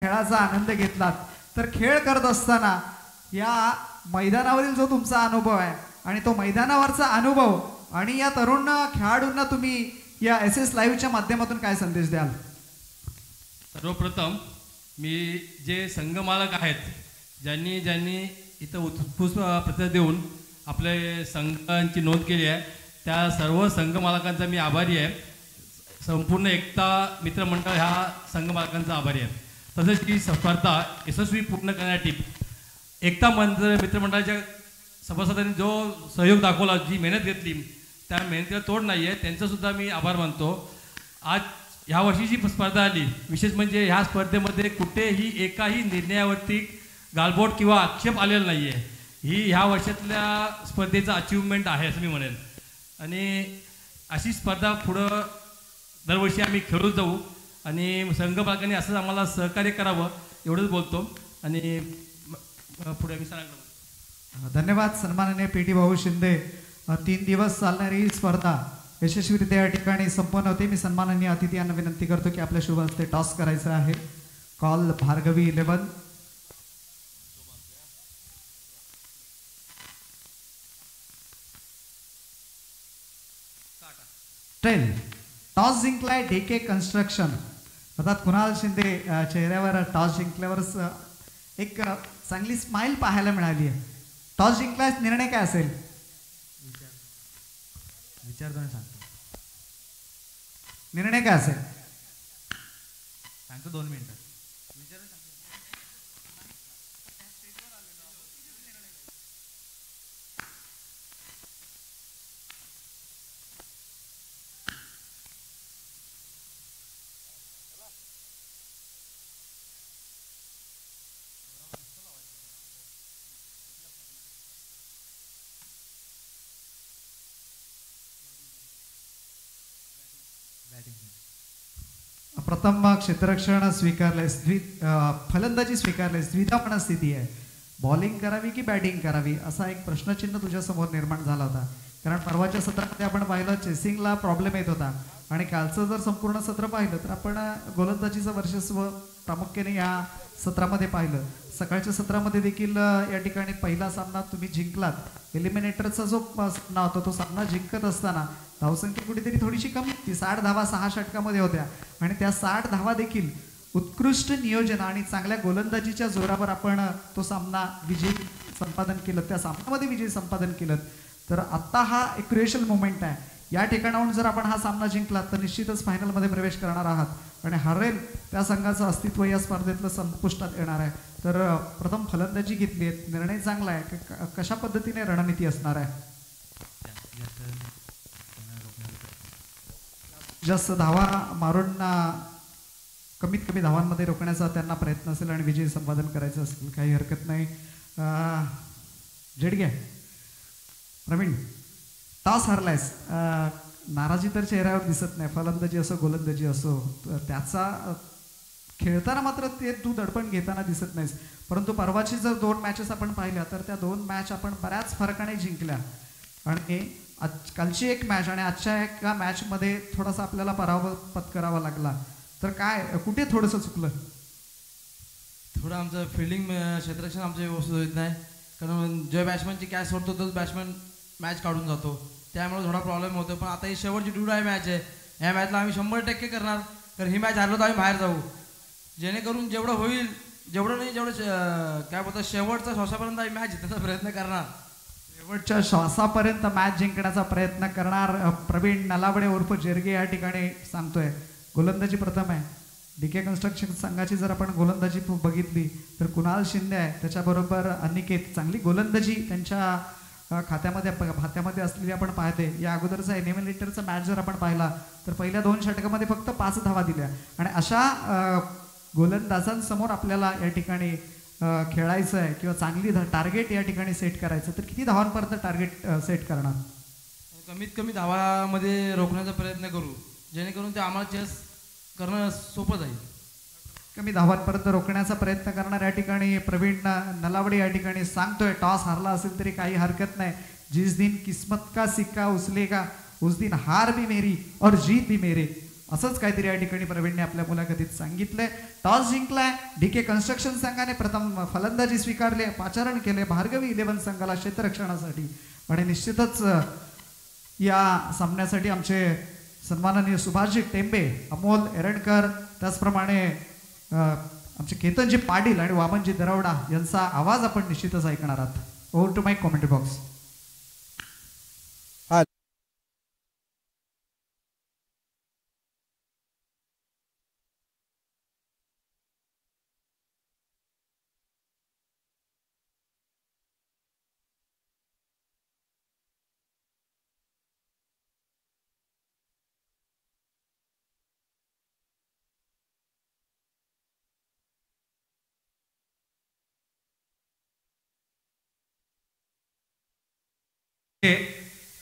खेळाचा आनंद घेतलात तर खेळ करत असताना या मैदानावरील जो तुमचा अनुभव आहे आणि तो मैदानावरचा अनुभव आणि या तरुण खेळाडूंना तुम्ही या SS लाईव्हच्या माध्यमातून काय संदेश द्याल? सर्वप्रथम मी जे संघमालक आहेत ज्यांनी ज्यांनी इथं उत्कृष्ट प्रतिसाद देऊन आपले संघांची नोंद केली आहे त्या सर्व संघमालकांचा मी आभारी आहे. संपूर्ण एकता मित्रमंडळ ह्या संघमालकांचा आभारी आहे. तसेच ही स्पर्धा यशस्वी पूर्ण करण्यासाठी एकता मित्रमंडळाच्या सभासदांनी जो सहयोग दाखवला, जी मेहनत घेतली, त्या मेहनतीला तोड नाही आहे. त्यांचासुद्धा मी आभार मानतो. आज ह्या वर्षीची स्पर्धा आली, विशेष म्हणजे ह्या स्पर्धेमध्ये कुठेही एकाही निर्णयावरती गालबोट किंवा आक्षेप आलेला नाही आहे. ही ह्या वर्षातल्या स्पर्धेचा अचिव्हमेंट आहे असं मी म्हणेन. आणि अशी स्पर्धा पुढं दरवर्षी आम्ही खेळून जाऊ आणि संघपालकांनी असंच आम्हाला सहकार्य करावं एवढंच बोलतो आणि पुढे आम्ही सांगतो. धन्यवाद. सन्माननीय PT भाऊ शिंदे. 3 दिवस चालणारी ही स्पर्धा यशस्वीरित्या या ठिकाणी संपन्न होते. मी सन्माननीय अतिथी यांना विनंती करतो की आपल्या शुभ हस्ते टॉस करायचं आहे. कॉल भार्गवी 11 10. टॉस जिंकलाय DK कन्स्ट्रक्शन. अर्थात कुणाल शिंदे चेहऱ्यावर टॉस जिंकल्यावरच एक चांगली स्माइल पाहायला मिळाली आहे. टॉस जिंकलाय, निर्णय काय असेल? विचारतो आणि सांगतो. निर्णय काय असेल? सांगतो 2 मिनिटं. प्रथम क्षेत्ररक्षण स्वीकारले, फलंदाजी स्वीकारले, द्विधापण स्थिती आहे. बॉलिंग करावी की बॅटिंग करावी असा एक प्रश्नचिन्ह तुझ्या समोर निर्माण झाला होता. कारण परवाच्या सत्रामध्ये आपण पाहिलं चेसिंगला प्रॉब्लेम येत होता आणि कालचं जर संपूर्ण सत्र पाहिलं तर आपण गोलंदाजीचं वर्चस्व प्रामुख्याने या सत्रामध्ये पाहिलं. सकाळच्या सत्रामध्ये देखील या ठिकाणी पहिला सामना तुम्ही जिंकलात. एलिमिनेटरचा जो सामना होता तो सामना जिंकत असताना धावसंख्या कुठेतरी थोडीशी कमी होती. 60 धावा 6 षटकामध्ये होत्या आणि त्या 60 धावा देखील उत्कृष्ट नियोजन आणि चांगल्या गोलंदाजीच्या जोरावर आपण तो सामना विजय संपादन केलं, त्या सामन्यामध्ये विजय संपादन केलं. तर आत्ता हा एक क्रुशियल मोमेंट आहे. या ठिकाणाहून जर आपण हा सामना जिंकला तर निश्चितच फायनलमध्ये प्रवेश करणार आहात आणि हरेल त्या संघाचं अस्तित्व या स्पर्धेतलं संपुष्टात येणार आहे. तर प्रथम फलंदाजी घेतली आहे, निर्णय चांगला आहे. कशा पद्धतीने रणनीती असणार आहे? जास्त धावा मारून कमीत कमी धावांमध्ये रोखण्याचा त्यांना प्रयत्न असेल आणि विजय संपादन करायचं असेल, काही हरकत नाही. जेडगे प्रवीण, टॉस हरलायस, नाराजी तर चेहऱ्यावर दिसत नाही. फलंदाजी असो गोलंदाजी असो, त्याचा खेळताना मात्र ते तू दडपण घेताना दिसत नाहीस. परंतु परवाची जर 2 मॅचेस आपण पाहिल्या तर त्या 2 मॅच आपण बऱ्याच फरकाने जिंकल्या आणि कालची एक मॅच आणि आजच्या एका मॅचमध्ये थोडासा आपल्याला पराभव पत्करावा लागला. तर काय कुठे थोडंसं चुकलं? थोडं आमचं फिल्डिंग क्षेत्ररक्षण आमचं व्यवस्थित होत नाही. कारण ज्या बॅट्समॅनची कॅच सोडतो तोच बॅट्समॅन मॅच काढून जातो, त्यामुळे थोडा प्रॉब्लेम होतो. पण आता ही शेवटची ड्यू मॅच आहे, ह्या मॅचला आम्ही 100% करणार. कारण ही मॅच हरलो तर आम्ही बाहेर जाऊ, जेणेकरून जेवढं होईल जेवढं नाही जेवढं काय बोलतात शेवटचा श्वासापर्यंत आम्ही मॅच जिंकण्याचा प्रयत्न करणार. शेवटच्या श्वासापर्यंत मॅच जिंकण्याचा प्रयत्न करणार प्रवीण नलावडे उर्फ जेरगे या ठिकाणी सांगतोय. गोलंदाजी प्रथम आहे. DK कन्स्ट्रक्शन संघाची जर आपण गोलंदाजी बघितली तर कुणाल शिंदे आहे, त्याच्याबरोबर अनिकेत. चांगली गोलंदाजी त्यांच्या खात्यामध्ये असलेली आपण पाहते. या अगोदरचा एलिमिनेटरचा मॅच जर आपण पाहिला तर पहिल्या 2 षटकामध्ये फक्त 5 धावा दिल्या आणि अशा गोलंदाजांसमोर आपल्याला या ठिकाणी खेळायचं आहे किंवा चांगली टार्गेट या ठिकाणी सेट करायचं. तर किती धावांपर्यंत टार्गेट सेट करणार? कमीत कमी धावामध्ये रोखण्याचा प्रयत्न करू, जेणेकरून ते आम्हाला चेस करणं सोपं जाईल. कमी धावांपर्यंत रोखण्याचा प्रयत्न करणार या ठिकाणी प्रवीण नलावडे या ठिकाणी सांगतोय. टॉस हारला असेल तरी काही हरकत नाही. जिस दिन किस्मत का सिक्का उचलेगा उस दिन हार भी मेरी और जीत भी मेरे. असंच काहीतरी या ठिकाणी प्रवीणने आपल्या मुलाखतीत सांगितलंय. टॉस जिंकलाय. डीके कन्स्ट्रक्शन संघाने प्रथम फलंदाजी स्वीकारली, पाचारण केले भार्गवी 11 संघाला क्षेत्ररक्षणासाठी. आणि निश्चितच या सामन्यासाठी आमचे सन्माननीय सुभाषजी टेंबे, अमोल एरंडकर, त्याचप्रमाणे आमचे केतनजी पाटील आणि वामनजी दरवडा यांचा आवाज आपण निश्चितच ऐकणार आहात. Over to my commentary box.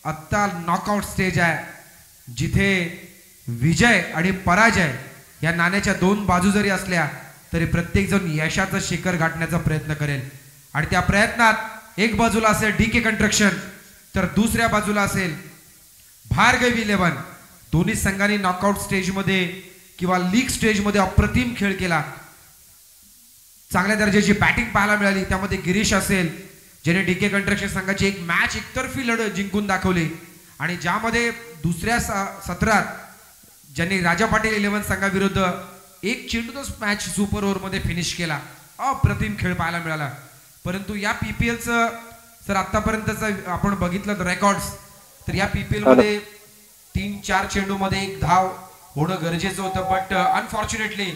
आत्ता नॉकआउट स्टेज आहे, जिथे विजय आणि पराजय या नाण्याच्या दोन बाजू जरी असल्या तरी प्रत्येक जण यशाचं शिखर गाठण्याचा प्रयत्न करेल. आणि त्या प्रयत्नात एक बाजूला असेल डीके कंस्ट्रक्शन, तर दुसऱ्या बाजूला असेल भार्गवी 11. दोन्ही संघांनी नॉकआउट स्टेजमध्ये किंवा लीग स्टेजमध्ये अप्रतिम खेळ केला. चांगल्या दर्जाची बॅटिंग पाहायला मिळाली. त्यामध्ये गिरीश असेल, ज्याने डीके कंस्ट्रक्शन संघाची एक मॅच एकतर्फी लढत जिंकून दाखवली. आणि ज्यामध्ये दुसऱ्या सत्रात ज्यांनी राजा पाटील 11 संघाविरुद्ध एक चेंडूतच मॅच सुपर ओव्हरमध्ये फिनिश केला. अप्रतिम खेळ पाहायला मिळाला. परंतु या पीपीएलचं जर आतापर्यंतचं आपण बघितलं रेकॉर्ड्स, तर या पीपीएल मध्ये 3-4 चेंडूमध्ये एक धाव होणं गरजेचं होतं. बट अनफॉर्च्युनेटली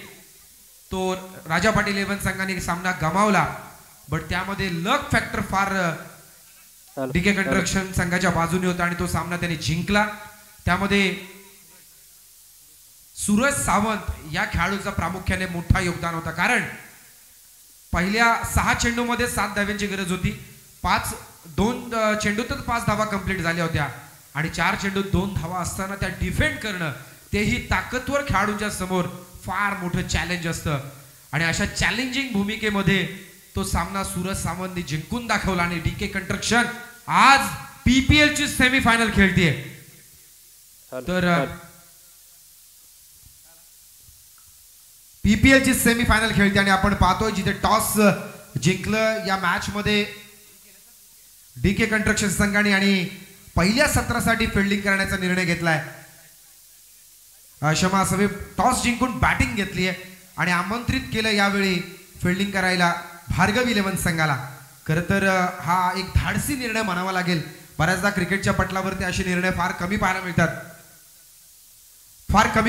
तो राजा पाटील 11 संघाने सामना गमावला. बट त्यामध्ये लक फॅक्टर फार डीके कंस्ट्रक्शन संघाच्या बाजूने होता आणि तो सामना त्यांनी जिंकला. त्यामध्ये सूरज सावंत या खेळाडूचा प्रामुख्याने मोठा योगदान होता. कारण पहिल्या 6 चेंडूमध्ये 7 धाव्यांची गरज होती. 2 चेंडूतच 5 धावा कंप्लीट झाल्या होत्या आणि 4 चेंडूत 2 धावा असताना त्या डिफेंड करणं, तेही ताकदवर खेळाडूंच्या समोर फार मोठं चॅलेंज असतं. आणि अशा चॅलेंजिंग भूमिकेमध्ये तो सामना सूरज सावंतने जिंकून दाखवला. आणि डीके कंस्ट्रक्शन आज पीपीएल ची सेमीफायनल खेळतीये. तर पीपीएल ची सेमीफायनल खेळते आणि आपण पाहतोय जिथे टॉस जिंकलं या मॅच मध्ये डीके कंस्ट्रक्शन संघाने आणि पहिल्या सत्रासाठी फिल्डिंग करण्याचा निर्णय घेतलाय. क्षमा असावी, टॉस जिंकून बॅटिंग घेतली आहे आणि आमंत्रित केलं यावेळी फिल्डिंग करायला भार्गवी 11 संघाला. खरं तर हा एक धाडसी निर्णय म्हणावा लागेल. बऱ्याचदा क्रिकेटच्या पटलावरती असे निर्णय फार कमी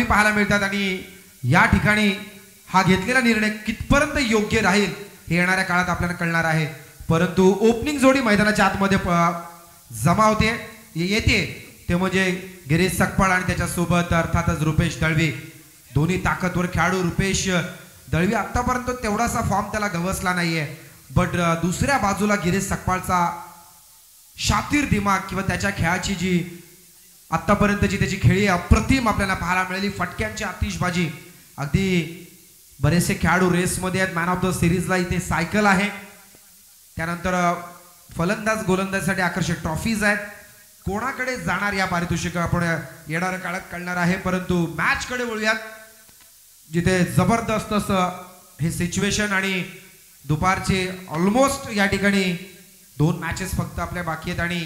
पाहायला मिळतात आणि या ठिकाणी हा घेतलेला निर्णय कितपर्यंत योग्य राहील हे येणाऱ्या काळात आपल्याला कळणार आहे. परंतु ओपनिंग जोडी मैदानाच्या आतमध्ये जमा येते ते म्हणजे गिरीश सकपाळ आणि त्याच्यासोबत अर्थातच रुपेश दळवी. दोन्ही ताकदवर खेळाडू. रुपेश दळवी आतापर्यंत तेवढासा फॉर्म त्याला गवसला नाहीये. बट दुसऱ्या बाजूला गिरीश सकपाळचा शातीर दिमाग किंवा त्याच्या खेळाची जी आतापर्यंतची त्याची खेळी अप्रतिम आपल्याला पाहायला मिळाली. फटक्यांची आतिषबाजी. अगदी बरेचसे खेळाडू रेसमध्ये आहेत. मॅन ऑफ द सिरीजला इथे सायकल आहे. त्यानंतर फलंदाज गोलंदाजसाठी आकर्षक ट्रॉफीज आहेत. कोणाकडे जाणार या पारितोषिक आपण येणाऱ्या काळात कळणार आहे. परंतु मॅच कडे वळूयात, जिथे जबरदस्त हे सिच्युएशन आणि दुपारचे ऑलमोस्ट या ठिकाणी 2 मॅचेस फक्त आपल्या बाकी आहेत आणि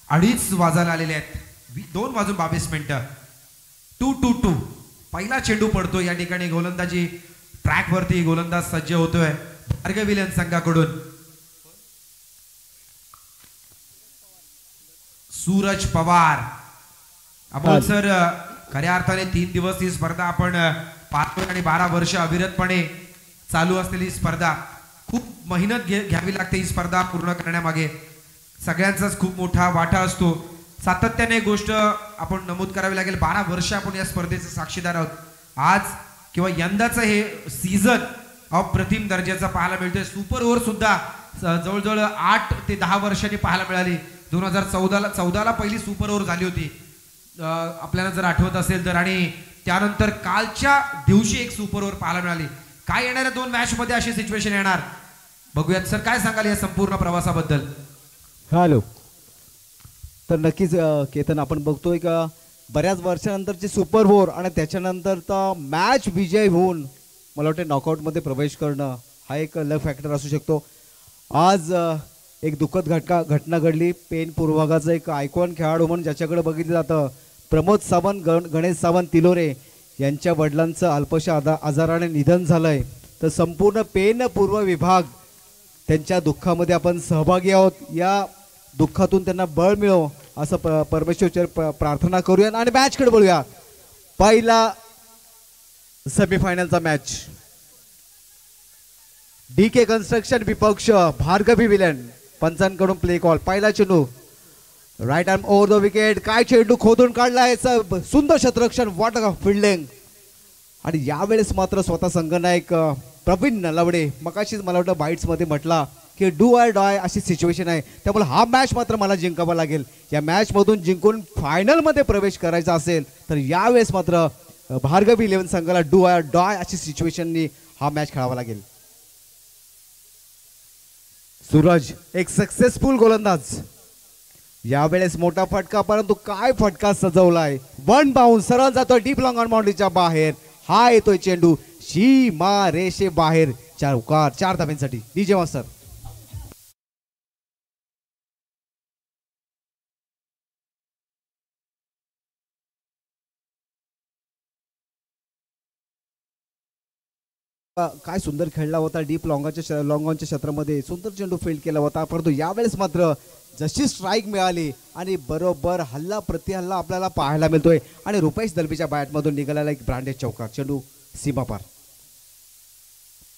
2:30 वाजायला आलेले आहेत. 2:22 2-2. पहिला चेंडू पडतो या ठिकाणी. गोलंदाजी ट्रॅक वरती गोलंदाज सज्ज होतोय भार्गवी 11 संघाकडून. सूरज पवार. अमोल सर, खऱ्या अर्थाने 3 दिवस ही स्पर्धा आपण पाहतोय आणि 12 वर्ष अविरतपणे चालू असलेली स्पर्धा. खूप मेहनत घ्यावी लागते ही स्पर्धा पूर्ण करण्यामागे. सगळ्यांचाच खूप मोठा वाटा असतो. सातत्याने गोष्ट आपण नमूद करावी लागेल. 12 वर्ष आपण या स्पर्धेचे साक्षीदार आहोत. आज किंवा यंदाचं हे सीझन अप्रतिम दर्जाचा पाहायला मिळतोय. सुपर ओव्हर सुद्धा जवळजवळ 8 ते 10 वर्षांनी पाहायला मिळाली. 2014ला पहिली सुपर ओव्हर झाली होती आपल्याला जर आठवत असेल तर. आणि त्यानंतर कालच्या दिवशी एक सुपर ओव्हर पाहायला मिळाली. काय येणाऱ्या 2 मॅच मध्ये अशी सिच्युएशन येणार बघूयात. सर, काय सांगाल या संपूर्ण प्रवासाबद्दल? हॅलो. तर नक्कीच केतन, आपण बघतोय का बऱ्याच वर्षानंतरची सुपर 4 आणि त्याच्यानंतर तर मॅच विजय होऊन मला वाटतं नॉकआउटमध्ये प्रवेश करणं हा एक लक फॅक्टर असू शकतो. आज एक दुःखद घटना घडली. पेन पूर्वभागाचा एक आयकॉन खेळाडू म्हणून ज्याच्याकडे बघितलं जातं प्रमोद सावंत गणेश सावंत तिलोरे यांच्या वडिलांचं अल्पशा आजाराने निधन झालंय. तर संपूर्ण पेन पूर्व विभाग त्यांच्या दुःखामध्ये आपण सहभागी आहोत. या दुःखातून त्यांना बळ मिळो असं परमेश्वर प्रार्थना करूया आणि मॅचकडे बोलूया. पहिला सेमीफायनलचा मॅच DK कन्स्ट्रक्शन विपक्ष भार्गवी विलन. पंचांकडून प्ले कॉल. पहिला चेंडू right arm over the wicket. काय चेंडू खोदून काढलाय. सुंदर क्षेत्ररक्षण. What a fielding. आणि यावेळेस मात्र स्वतः संघनायक प्रवीण नलावडे मगाशीच मला वाटतं बाईट्समध्ये म्हटला की डू ऑर डाय अशी सिच्युएशन आहे. त्यामुळे हा मॅच मात्र मला जिंकावा लागेल. या मॅचमधून जिंकून फायनलमध्ये प्रवेश करायचा असेल तर यावेळेस मात्र भार्गवी 11 संघाला डू ऑर डाय अशी सिच्युएशननी हा मॅच खेळावा लागेल. सूरज एक सक्सेसफुल गोलंदाज. यावेळेस मोठा फटका परंतु काय फटका सजवलाय. वन बाउन्स सरळ जातोय डीप लॉंग ऑन बाउंड्रीच्या बाहेर. हा येतोय चेंडू सीमा रेषे बाहेर. 4 धाब्यांसाठी. DJ master. काय सुंदर खेळला होता. डीप लॉंगॉनच्या क्षेत्रामध्ये सुंदर चेंडू फील्ड केला होता. परंतु यावेळेस मात्र जशी स्ट्राईक मिळाली आणि बरोबर हल्ला प्रतिहल्ला आपल्याला पाहायला मिळतोय आणि रुपेश दलबीच्या बॅटमधून निघालेला एक ब्रांडेड चौकार. चेंडू सीमापार.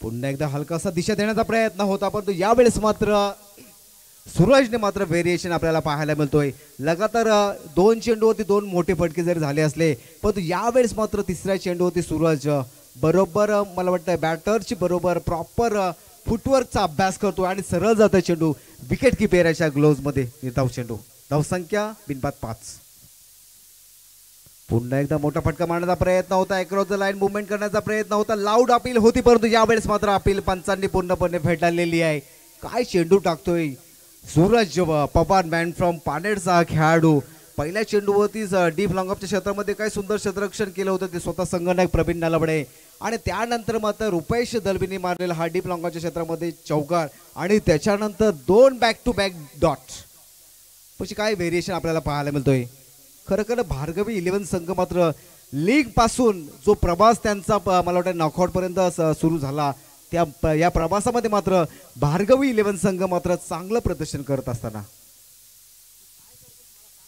पुन्हा एकदा हलकासा दिशा देण्याचा प्रयत्न होता परंतु यावेळेस मात्र सूरजने मात्र व्हेरिएशन आपल्याला पाहायला मिळतोय. लगातार 2 चेंडूवरती 2 मोठे फटके जरी झाले असले परंतु यावेळेस मात्र तिसऱ्या चेंडूवरती सूरज बरोबर मला वाटतं बॅटरची बरोबर प्रॉपर फुटवर्कचा अभ्यास करतो आणि सरळ जातं चेंडू विकेट किपरच्या ग्लोव्ज मध्ये. निर्धाव चेंडू. धावसंख्या बिनबाद 5. पुन्हा एकदा मोठा फटका मारण्याचा प्रयत्न होता. अक्रॉस द लाईन मुवमेंट करण्याचा प्रयत्न होता. लाऊड अपील होती परंतु यावेळेस मात्र अपील पंचांनी पूर्णपणे फेटाळलेली आहे. काय चेंडू टाकतोय सूरज पवार मॅन फ्रॉम पानेरचा खेळाडू. पहिल्या चेंडूवरतीच डीप लॉंगऑफच्या क्षेत्रामध्ये काय सुंदर क्षेत्ररक्षण केलं होतं ते स्वतः संघनायक प्रवीण नलावडे आणि त्यानंतर मात्र रुपेश दलबीने मारलेला हा डीप लॉंगॉनच्या क्षेत्रामध्ये चौकार आणि त्याच्यानंतर 2 बॅक टू बॅक डॉट. म्हणजे काय व्हेरिएशन आपल्याला पाहायला मिळतोय. खरं भार्गवी 11 संघ मात्र लीग पासून जो प्रवास त्यांचा मला वाटतं नॉकआउट पर्यंत सुरू झाला या प्रवासामध्ये मात्र भार्गवी 11 संघ मात्र चांगलं प्रदर्शन करत असताना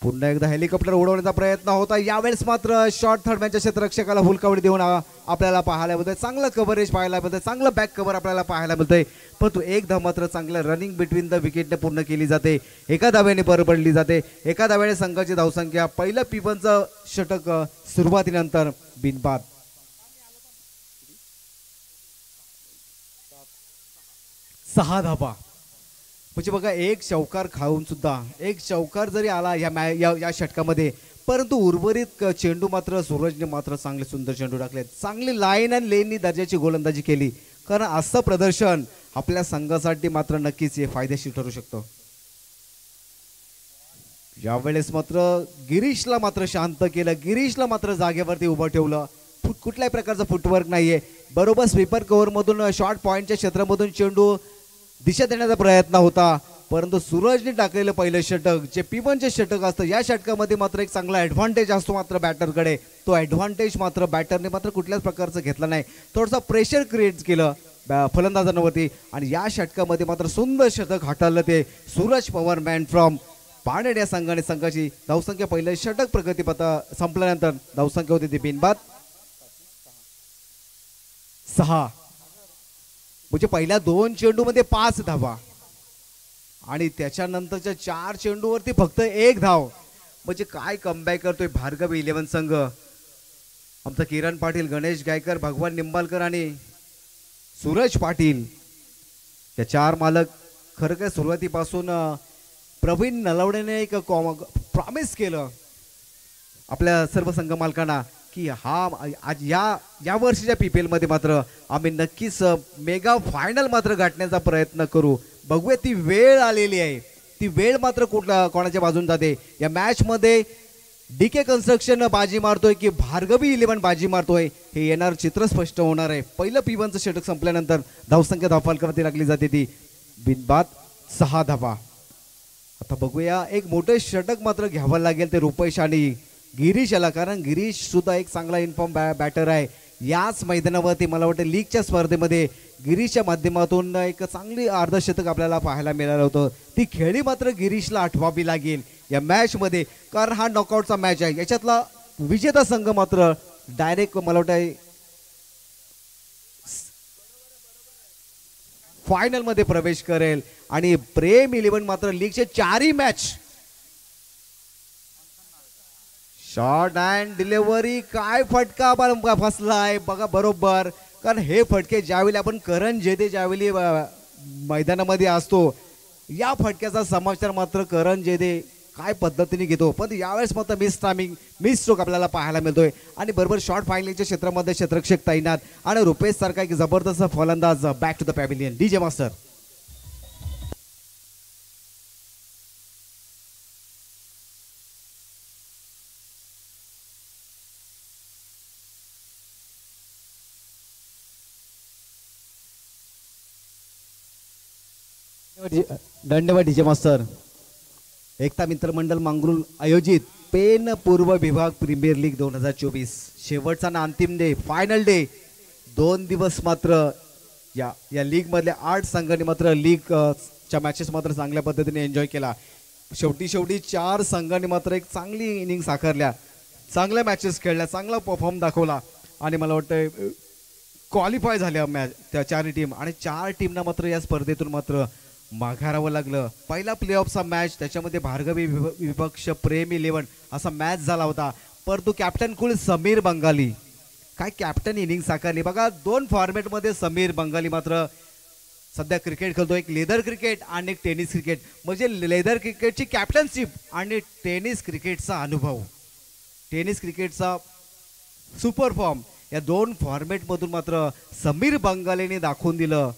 पुन्हा एकदा हेलिकॉप्टर उडवण्याचा प्रयत्न होता. यावेळेस मात्र शॉर्ट थर्डमॅनच्या क्षेत्ररक्षकाला हुलकावडी देऊन आपल्याला पाहायला मिळतंय. चांगलं कव्हरेज पाहायला मिळतंय. चांगलं बॅक कव्हर आपल्याला पाहायला मिळतंय. परंतु एकदा मात्र चांगलं रनिंग बिटवीन द विकेटने पूर्ण केली जाते. एका धाव्याने पर पडली जाते. एका धाव्याने संघाची धावसंख्या. पहिलं P1चं षटक सुरुवातीनंतर बिनबाद. 6 धाबा. म्हणजे बघा एक चौकार खाऊन सुद्धा एक चौकार जरी आला या षटकामध्ये परंतु उर्वरित चेंडू मात्र सूरजने मात्र चांगले सुंदर चेंडू टाकले. चांगली लाईन आणि लेननी दर्जाची गोलंदाजी केली. कारण असं प्रदर्शन आपल्या संघासाठी मात्र नक्कीच फायदेशीर ठरू शकतं. यावेळेस मात्र गिरीशला मात्र शांत केलं. गिरीशला मात्र जागेवरती उभं ठेवलं. कुठल्याही प्रकारचं फुटवर्क नाहीये. बरोबर स्वीपर कव्हर मधून शॉर्ट पॉइंटच्या क्षेत्रामधून चेंडू दिशा देण्याचा प्रयत्न होता परंतु सूरजने टाकलेलं पहिलं षटक जे P1चे षटक असतं या षटकामध्ये मात्र एक चांगला ॲडव्हान्टेज असतो मात्र बॅटरकडे. तो ॲडव्हान्टेज मात्र बॅटरने मात्र कुठल्याच प्रकारचं घेतला नाही. थोडंसं प्रेशर क्रिएट केलं फलंदाजांवरती आणि या षटकामध्ये मात्र सुंदर षटक हाताळलं ते सूरज पवार मॅन फ्रॉम पानेर या संघाने. संघाची धावसंख्या पहिलं षटक प्रगतीपथ संपल्यानंतर धावसंख्या होती ती बिनबाद 6. म्हणजे पहिल्या 2 चेंडूमध्ये 5 धावा आणि त्याच्यानंतरच्या 4 चेंडूवरती फक्त 1 धाव. म्हणजे काय कमबॅक करतोय भार्गवी 11 संघ. आमचा किरण पाटील, गणेश गायकर, भगवान निंबालकर आणि सूरज पाटील या 4 मालक. खरं काय सुरुवातीपासून प्रवीण नलावडेने एक प्रॉमिस केलं आपल्या सर्व संघ मालकांना की आज या वर्षीच्या PPL मध्ये मात्र आम्ही नक्कीच मेगा फायनल मात्र गाठण्याचा प्रयत्न करू. बघूया ती वेळ आलेली आहे. ती वेळ मात्र कोणाच्या बाजून जाते. या मॅच मध्ये डीके कन्स्ट्रक्शन बाजी मारतोय की भार्गवी 11 बाजी मारतोय हे येणार चित्र स्पष्ट होणार आहे. पहिलं P1चं षटक संपल्यानंतर धावसंख्या धावफलकावरती लागली जाते ती बिनबाद 6 धावा. आता बघूया एक मोठं षटक मात्र घ्यावं लागेल ते रुपेश आणि गिरीश याला, कारण गिरीश सुद्धा एक चांगला इन्फॉर्म बॅटर आहे. याच मैदानावरती मला वाटतं लीगच्या स्पर्धेमध्ये गिरीशच्या माध्यमातून एक चांगली अर्धशतक आपल्याला पाहायला मिळालं होतं. ती खेळी मात्र गिरीशला आठवावी लागेल या मॅच मध्ये, कारण हा नॉकआउटचा मॅच आहे. याच्यातला विजेता संघ मात्र डायरेक्ट मला वाटतं फायनल मध्ये प्रवेश करेल आणि प्रेम 11 मात्र लीगचे 4ही मॅच शॉर्ट अँड डिलिव्हरी. काय फटका फसलाय बघा बरोबर, कारण हे फटके ज्यावेळी आपण करण जेदे ज्यावेळी मैदानामध्ये असतो या फटक्याचा समाचार मात्र करण जेदे काय पद्धतीने घेतो, पण यावेळेस मात्र मिस स्ट्रोक आपल्याला पाहायला मिळतोय. आणि बरोबर शॉर्ट फायनलच्या क्षेत्रामध्ये क्षेत्ररक्षक तैनात आणि रुपेश सारखा एक जबरदस्त फलंदाज back to the pavilion. DJ master. धन्यवाद डीजे मास्टर. एकता मित्र मंडळ मांगरूळ आयोजित पेन पूर्व विभाग प्रीमियर लीग 2024 शेवटचा ना अंतिम डे, फायनल डे. 2 दिवस मात्र या लीग मधल्या 8 संघांनी मात्र लीग च्या मॅचेस मात्र चांगल्या पद्धतीने एन्जॉय केला. शेवटी 4 संघांनी मात्र एक चांगली इनिंग साकारल्या, चांगल्या मॅचेस खेळल्या, चांगला परफॉर्म दाखवला आणि मला वाटतं क्वालिफाय झाल्या मॅच त्या 4 टीम. आणि 4 टीमना मात्र या स्पर्धेतून मात्र माघारावं लागलं. पहिला प्ले ऑफचा मॅच त्याच्यामध्ये भार्गवी विपक्ष प्रेम 11 असा मॅच झाला होता, परंतु कॅप्टन कुल समीर बंगाली काय कॅप्टन इनिंग साकारली बघा. 2 फॉर्मॅटमध्ये समीर बंगाली मात्र सध्या क्रिकेट खेळतो, एक लेदर क्रिकेट आणि एक टेनिस क्रिकेट. म्हणजे लेदर क्रिकेटची कॅप्टनशिप आणि टेनिस क्रिकेटचा अनुभव, टेनिस क्रिकेटचा सुपर फॉर्म, या 2 फॉर्मॅटमधून मात्र समीर बंगालीने दाखवून दिलं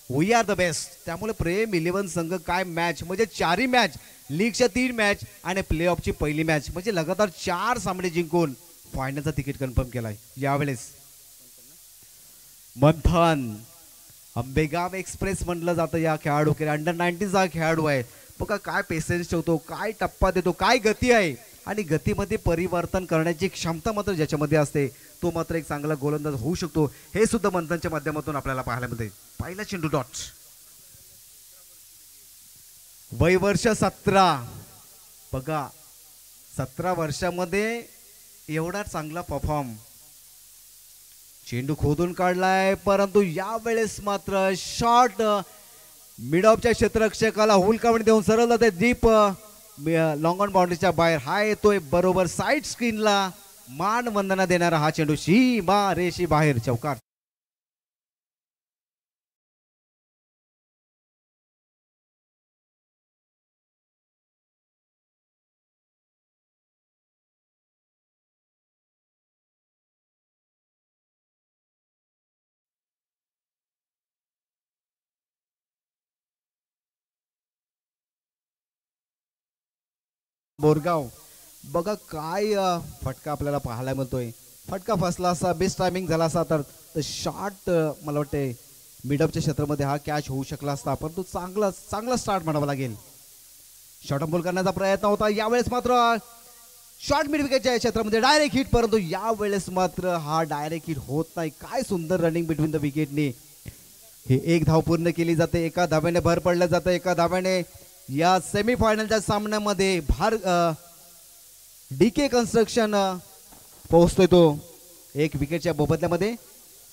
वी आर द बेस्ट. त्यामुळे प्रेम 11 संघ काय मॅच, म्हणजे 4ही मॅच, लीगच्या 3 मॅच आणि प्ले ऑफची पहिली मॅच, म्हणजे लगातार 4 सामने जिंकून फायनलचा तिकीट कन्फर्म केलाय. यावेळेस मंथन आंबेगाव एक्सप्रेस म्हटलं जातं या खेळाडू, अंडर 19चा खेळाडू आहे. बघा काय पेशन्स ठेवतो, काय टप्पा देतो, काय गती आहे आणि गतीमध्ये परिवर्तन करण्याची क्षमता मात्र ज्याच्यामध्ये असते तो मात्र एक चांगला गोलंदाज होऊ शकतो. हे सुद्धा मंथनच्या माध्यमातून आपल्याला पाहायला मिळते. पहिला चेंडू डॉट. वय वर्ष 17. बघा 17 वर्षामध्ये एवढा चांगला परफॉर्म. चेंडू खोदून काढलाय, परंतु यावेळेस मात्र शॉट मिड ऑफच्या क्षेत्ररक्षकाला हुलकावणी देऊन सरळ जाते डीप लॉंग ऑन बाउंड्रीच्या बाहेर. हा येतोय बरोबर साईड स्क्रीनला मान वंदना देणारा हा चेंडू शीमा रेशी बाहेर चौकार. बोरगाव बघा काय फटका आपल्याला पाहायला मिळतोय. फटका फसला असा, बेस्ट टायमिंग झाला असा तर शॉट मला वाटते मिडअपच्या क्षेत्रामध्ये हा कॅच होऊ शकला असता, परंतु चांगला स्टार्ट म्हणावा लागेल. शॉर्ट बॉल करण्याचा प्रयत्न होता, यावेळेस मात्र शॉर्ट मिड विकेटच्या क्षेत्रामध्ये डायरेक्ट हिट, परंतु यावेळेस मात्र हा डायरेक्ट हिट होत नाही. काय सुंदर रनिंग बिटवीन द विकेटने हे 1 धाव पूर्ण केली जाते, एका धाव्याने भर पडलं जातं. एका धाव्याने या सेमीफायनलच्या सामन्यामध्ये डीके कन्स्ट्रक्शन पोहोचतोय. तो 1 विकेटच्या मोबदल्यामध्ये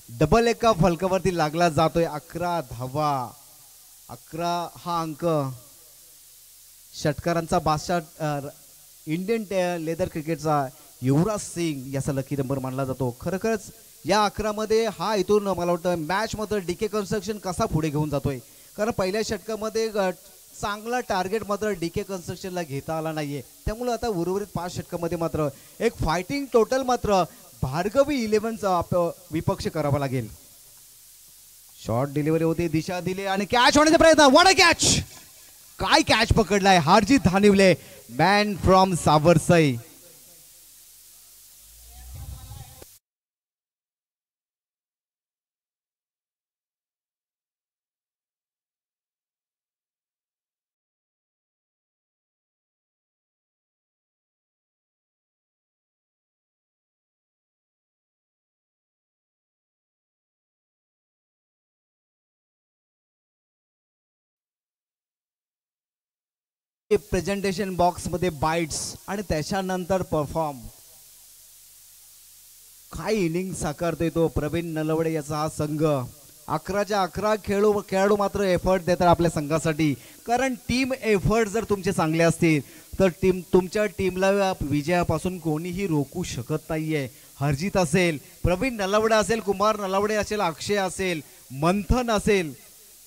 डबल एका फलकावरती लागला जातोय. 11 धावा, 11 हा अंक षटकारांचा बादशाह इंडियन लेदर क्रिकेटचा युवराज सिंग याचा लकी नंबर मानला जातो. खरोखरच या 11 मध्ये हा इथून मला वाटतं मॅच मात्र डीके कन्स्ट्रक्शन कसा पुढे घेऊन जातोय, कारण पहिल्या षटकामध्ये चांगला टार्गेट मात्र डीके कन्स्ट्रक्शनला घेता आला नाहीये. त्यामुळे आता उर्वरित 5 षटकामध्ये मात्र एक फायटिंग टोटल मात्र भार्गवी 11चा विपक्ष करावा लागेल. शॉर्ट डिलिव्हरी होती, दिशा दिली आणि कॅच होण्याचा प्रयत्न. व्हाट अ कॅच, काय कॅच पकडलाय, हारजीत धानिवले मॅन फ्रॉम सावरसई. प्रेझेंटेशन बॉक्समध्ये बाईट्स आणि त्याच्यानंतर परफॉर्म. काय इनिंग साकारतोय तो प्रवीण नलवडे याचा हा संघ. 11च्या 11 खेळाडू मात्र एफर्ट देतात आपल्या संघासाठी. कारण टीम एफर्ट जर तुमचे चांगले असतील तर तुमच्या टीमला विजयापासून कोणीही रोखू शकत नाहीये. हरजित असेल, प्रवीण नलवडे असेल, कुमार नलवडे असेल, अक्षय असेल, मंथन असेल,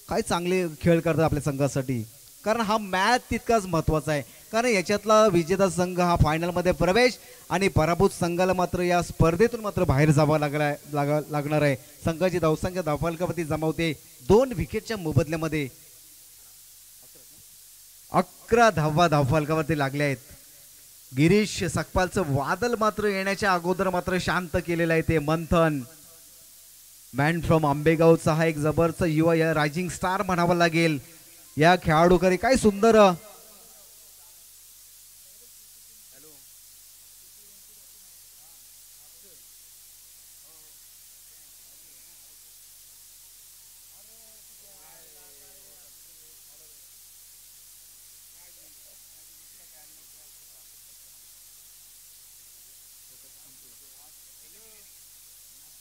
काय चांगले खेळ करतात आपल्या संघासाठी. कारण हा मॅच तितकाच महत्त्वाचा आहे. कारण याच्यातला विजेता संघ हा फायनलमध्ये प्रवेश आणि पराभूत संघाला मात्र या स्पर्धेतून मात्र बाहेर जावं लागणार आहे. संघाची धावसंख्या धावफलकावरती जमावते 2 विकेटच्या मोबदल्यामध्ये 11 धावा धावफलकावरती लागल्या आहेत. गिरीश सकपालचं वादळ मात्र येण्याच्या अगोदर मात्र शांत केलेलं आहे ते मंथन. मॅन फ्रॉम आंबेगावचा हा एक जबरदस्त युवा या रायझिंग स्टार म्हणावा लागेल. या खेळाडूकडे काय सुंदर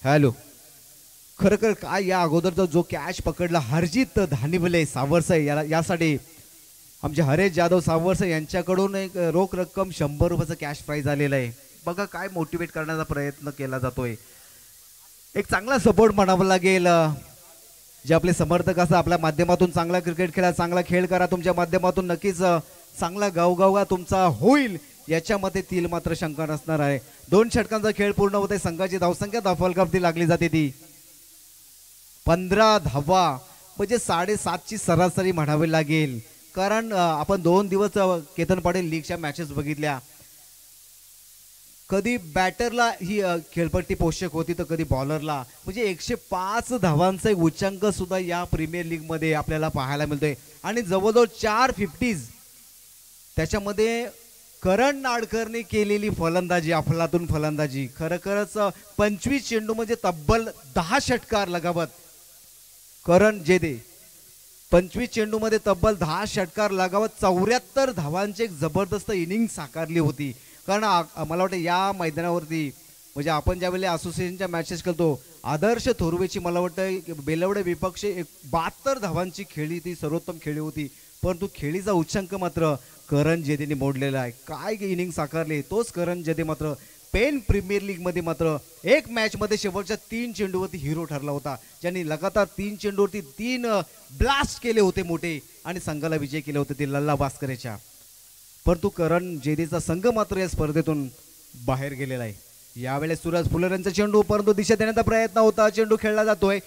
हॅलो खरं काय या अगोदरचा जो कॅच पकडला हरजित धानिवले सावरसे यासाठी आमचे हरेश जाधव सावरसे यांच्याकडून एक रोख रक्कम 100 रुपयाचा कॅश प्राइज आलेला आहे. बघा काय मोटिवेट करण्याचा प्रयत्न केला जातोय. एक चांगला सपोर्ट म्हणावा लागेल. जे आपले समर्थक असतात आपल्या माध्यमातून चांगला क्रिकेट खेळा, चांगला खेळ करा. तुमच्या माध्यमातून नक्कीच चांगला गावगावा तुमचा होईल याच्यामध्ये तील मात्र शंका नसणार आहे. 2 षटकांचा खेळ पूर्ण होते. संघाची धावसंख्या धावफलकावरती लागली जाते ती 15 धावा म्हणजे 7.5ची सरासरी म्हणावी लागेल. कारण आपण 2 दिवस केतन पाटील लीगच्या मॅचेस बघितल्या. कधी बॅटरला ही खेळपट्टी पोषक होती तर कधी बॉलरला. म्हणजे 105 धावांचा एक उच्चांक सुद्धा या प्रीमियर लीग मध्ये आपल्याला पाहायला मिळतोय. आणि जवळजवळ 4 50s त्याच्यामध्ये करण नाडकरने केलेली फलंदाजी, अफलातून फलंदाजी. खरंच 25 चेंडू म्हणजे तब्बल 10 षटकार लगावत करण जेदे 25 चेंडू मध्ये तब्बल 10 षटकार लगावत 74 धावांची एक जबरदस्त इनिंग साकारली होती. कारण मला वाटतं या मैदानावरती म्हणजे आपण ज्यावेळी असोसिएशनच्या मॅचेस खेळतो आदर्श थोरवेची मला वाटतं बेलवडे विपक्ष 72 धावांची खेळी ती सर्वोत्तम खेळी होती. परंतु खेळीचा उच्चांक मात्र करण जेदेने मोडलेला आहे. काय इनिंग साकारले. तोच करण जेदे मात्र पेन प्रीमियर लीग मध्ये मात्र एक मॅच मध्ये शेवटच्या 3 चेंडूवरती हिरो ठरला होता. ज्यांनी लगातार 3 चेंडूवरती 3 ब्लास्ट केले होते मोठे आणि संघाला विजय केले होते ते लल्ला भास्करच्या. परंतु करण जेदेचा संघ मात्र या स्पर्धेतून बाहेर गेलेला आहे. यावेळेस सूरज फुलरेंचा चेंडू परंतु दिशा देण्याचा प्रयत्न होता. चेंडू खेळला जातोय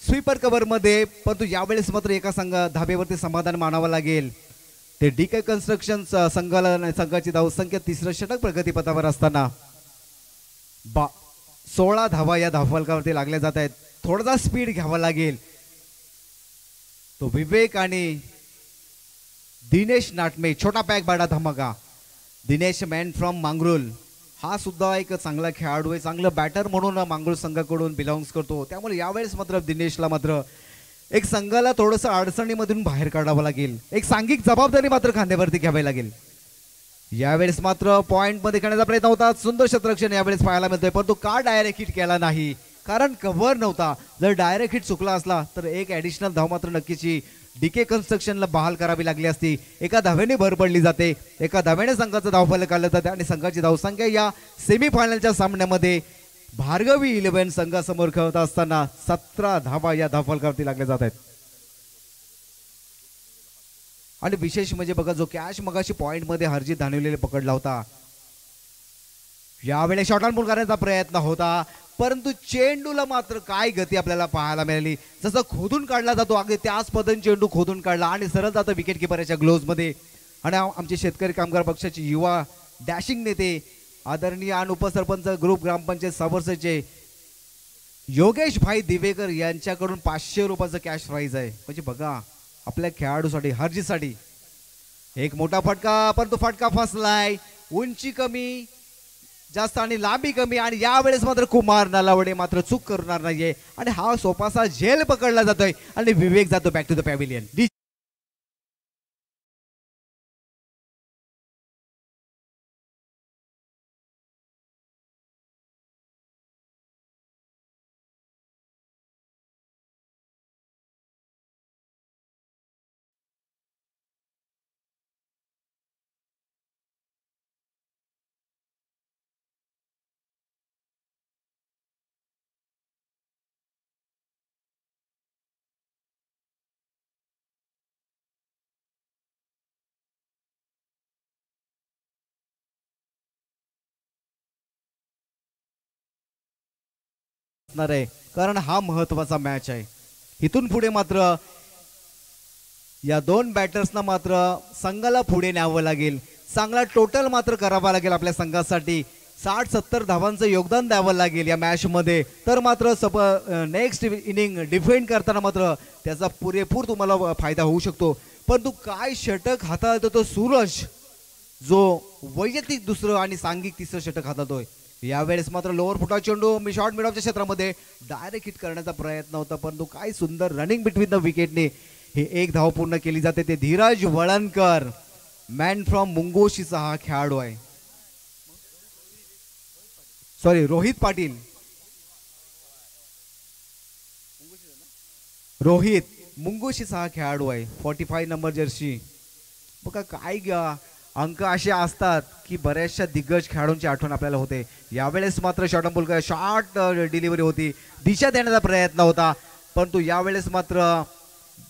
स्वीपर कव्हर मध्ये. परंतु यावेळेस मात्र एका धाब्यावरती समाधान मानावं लागेल. ते डीके कन्स्ट्रक्शन संघाची धावसंख्या 3रं षटक प्रगतीपथावर असताना 16 धावा या धावफलकावरती लागल्या जात आहेत. थोडासा स्पीड घ्यावा लागेल. तो विवेक आणि दिनेश नाटमे छोटा पॅक बाडा धमाका. दिनेश मॅन फ्रॉम मांगरुल हा सुद्धा एक चांगला खेळाडू आहे. चांगलं बॅटर म्हणून मांगरुल संघाकडून बिलॉंग्स करतो. त्यामुळे यावेळेस मात्र दिनेशला मात्र एक संघाला थोडंसं अडचणीमधून बाहेर काढावं लागेल. एक सांघिक जबाबदारी मात्र खांद्यावरती घ्यावी लागेल. यावेळेस मात्र पॉइंट मध्ये खेळण्याचा प्रयत्न होता. सुंदर क्षेत्ररक्षण यावेळेस पाहायला मिळतोय. परंतु का डायरेक्ट हिट केला नाही कारण कव्हर नव्हता. जर डायरेक्ट हिट चुकला असला तर एक ऍडिशनल धाव मात्र नक्कीची डीके कन्स्ट्रक्शनला बहाल करावी लागली असती. एका धावेने भर पडली जाते. एका धावेने संघाचं धावफलक काढलं जाते आणि संघाची धावसंख्या या सेमीफायनलच्या सामन्यामध्ये भार्गवी 11 संघासमोर खेळत असताना 17 धावा या धावफलकावरती लागल्या जात आहेत. आणि विशेष म्हणजे बघा जो कॅच मगाशी पॉइंट मध्ये हरजित धानिवलेले पकडला होता यावेळेस शॉर्ट ऑन पूल करण्याचा प्रयत्न होता. परंतु चेंडूला मात्र काय गती आपल्याला पाहायला मिळाली. जसं खोदून काढला जातो अगदी त्याच पद्धतीने चेंडू खोदून काढला आणि सरळ जातो विकेट किपरच्या ग्लोव्ज मध्ये. आणि आमचे शेतकरी कामगार पक्षाचे युवा डॅशिंग नेते आदरणीय आणि उपसरपंच ग्रुप ग्रामपंचायत सावरसेचे योगेश भाई दिवेकर यांच्याकडून 500 रुपयाचं कॅश प्राइज आहे. म्हणजे बघा आपल्या खेळाडूसाठी हरजीसाठी एक मोठा फटका. परंतु फटका फसलाय. उंची कमी जास्त आणि लांबी कमी. आणि यावेळेस मात्र कुमार नलावडे मात्र चूक करणार नाहीये आणि हा सोपासा झेल पकडला जातोय आणि विवेक जातो बॅक टू द पॅव्हिलियन. असणार आहे, कारण हा महत्वाचा मॅच आहे. इथून पुढे मात्र या दोन बॅटर्सना मात्र संघाला पुढे न्यावं लागेल. चांगला टोटल मात्र करावा लागेल आपल्या संघासाठी. 60-70 धावांचं योगदान द्यावं लागेल या मॅचमध्ये, तर मात्र नेक्स्ट इनिंग डिफेंड करताना मात्र त्याचा पुरेपूर तुम्हाला फायदा होऊ शकतो. परंतु काय षटक हाताळतो तो सूरज, जो वैयक्तिक दुसरं आणि सांघिक तिसरं षटक हाताळतोय. यावेळेस मात्र लोअर फुटा चेंडू मी शॉर्ट मिड ऑफच्या क्षेत्रामध्ये डायरेक्ट हिट करण्याचा प्रयत्न होता, परंतु काय सुंदर रनिंग बिटवीन द विकेटने हे एक धाव पूर्ण केली जाते. ते धीरज वळणकर, मॅन फ्रॉम मुंगोशीचा हा खेळाडू आहे. सॉरी, रोहित पाटील, रोहित मुंगोशीचा हा खेळाडू आहे. 45 नंबर जर्सी. बघा काय अंक असे असतात की बऱ्याचशा दिग्गज खेळाडूंची आठवण आपल्याला होते. यावेळेस मात्र शॉर्ट डिलिव्हरी होती, दिशा देण्याचा प्रयत्न होता, परंतु यावेळेस मात्र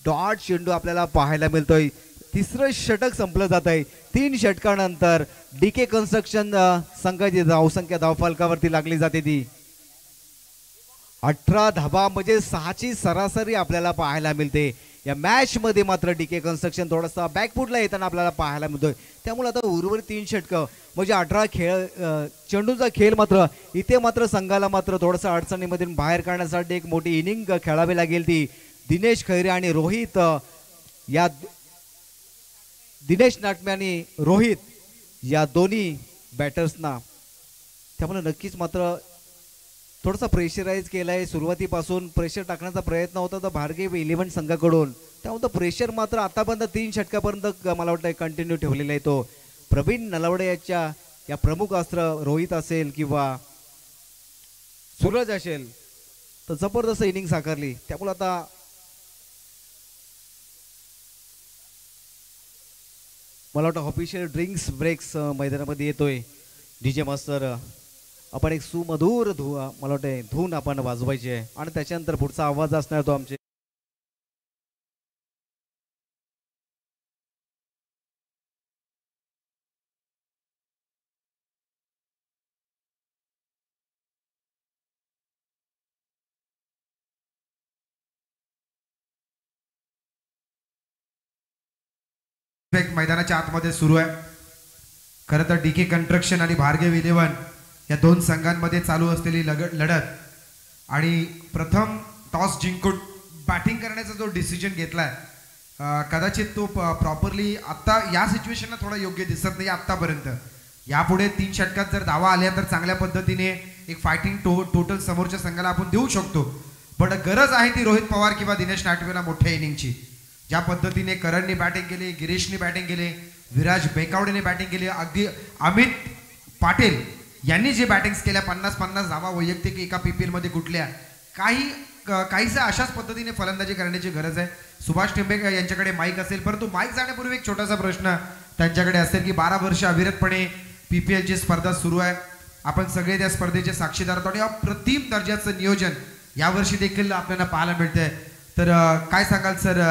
डॉट चेंडू आपल्याला पाहायला मिळतोय. तिसरं षटक संपलं जात आहे. 3 षटकानंतर डीके कन्स्ट्रक्शन संघाची धावसंख्या धावफलकावरती लागली जाते ती 18 धावा, म्हणजे 6ची सरासरी आपल्याला पाहायला मिळते. या मॅच मध्ये मात्र डीके कन्स्ट्रक्शन थोडासा बॅकफुटला येताना आपल्याला पाहायला मिळतोय. त्यामुळे आता उर्वरित 3 षटकं म्हणजे 18 चेंडूचा खेळ मात्र इथे मात्र संघाला मात्र थोडंसं अडचणीमधून बाहेर काढण्यासाठी एक मोठी इनिंग खेळावी लागेल. ती दिनेश खैरे आणि रोहित, या दिनेश नाटमे आणि रोहित या दोन्ही बॅटर्सना. त्यामुळे नक्कीच मात्र थोडासा प्रेशराईज केलाय. सुरुवातीपासून प्रेशर टाकण्याचा प्रयत्न होता तर भार्गव 11 संघाकडून. त्यामुळे प्रेशर मात्र आतापर्यंत 3 षटकापर्यंत मला वाटतं कंटिन्यू ठेवलेला आहे. तो प्रवीण नलवडे याच्या या प्रमुख अस्त्र रोहित असेल किंवा सूरज असेल तर जबरदस्त इनिंग साकारली. त्यामुळे आता मला वाटतं ऑफिशियल ड्रिंक्स ब्रेक्स मैदानामध्ये येतोय. डीजे मास्टर, आपण एक सुमधुर मला वाटतं धून आपण वाजवायची आहे आणि त्याच्यानंतर पुढचा आवाज असणार तो आमचे मैदानाच्या आतमध्ये सुरू आहे. खरं तर डीके कन्स्ट्रक्शन आणि भार्गव 11 या दोन संघांमध्ये चालू असलेली लढत, आणि प्रथम टॉस जिंकून बॅटिंग करण्याचा जो डिसिजन घेतलाय कदाचित तो प्रॉपरली आता या सिच्युएशनला थोडा योग्य दिसत नाही आतापर्यंत. यापुढे 3 षटकात जर धावा आल्या तर चांगल्या पद्धतीने एक फायटिंग टोटल समोरच्या संघाला आपण देऊ शकतो. पण गरज आहे ती रोहित पवार किंवा दिनेश नाटवेला मोठ्या इनिंगची. ज्या पद्धतीने करणने बॅटिंग केली, गिरीशने बॅटिंग केली, विराज बेकावडेने बॅटिंग केली, अगदी अमित पाटील यांनी जे बॅटिंग्स केल्या 50-50 धावा वैयक्तिक एका PPL मध्ये कुठल्या काहीसा अशाच पद्धतीने फलंदाजी करण्याची गरज आहे. सुभाष टेंबे यांच्याकडे माईक असेल, परंतु माईक जाण्यापूर्वी एक छोटासा प्रश्न त्यांच्याकडे असेल की 12 वर्ष अविरतपणे PPL ची स्पर्धा सुरू आहे. आपण सगळे त्या स्पर्धेचे साक्षीदार आहोत आणि अप्रतिम दर्जाचं नियोजन यावर्षी देखील आपल्याला पाहायला मिळतंय. तर काय सांगाल सर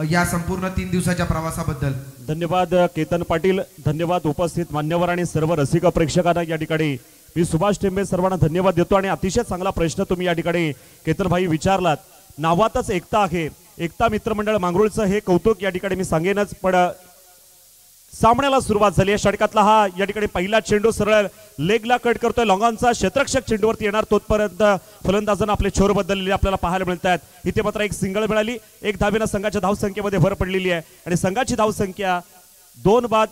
या संपूर्ण 3 दिवसाच्या प्रवासाबद्दल? धन्यवाद केतन पाटील, धन्यवाद उपस्थित मान्यवर आणि सर्व रसिक प्रेक्षकांना. या ठिकाणी मी सुभाष टेंबे सर्वांना धन्यवाद देतो. आणि अतिशय चांगला प्रश्न तुम्ही या ठिकाणी केतन भाई विचारलात. नावातच एकता आहे. एकता मित्रमंडळ मांगरूळचं हे कौतुक या ठिकाणी मी सांगेनच. पण सामन्याला सुरुवात झाली आहे. षटकातला हा या ठिकाणी पहिला चेंडू सरळ लेगला कट करतोय. लॉंगॉनचा क्षेत्ररक्षक चेंडूवरती येणार, तोपर्यंत फलंदाजांना आपले छोर बदललेले आपल्याला पाहायला मिळत आहेत. इथे मात्र एक सिंगल मिळाली. 1 धावेनं संघाच्या धावसंख्येमध्ये भर पडलेली आहे आणि संघाची धावसंख्या 2 बाद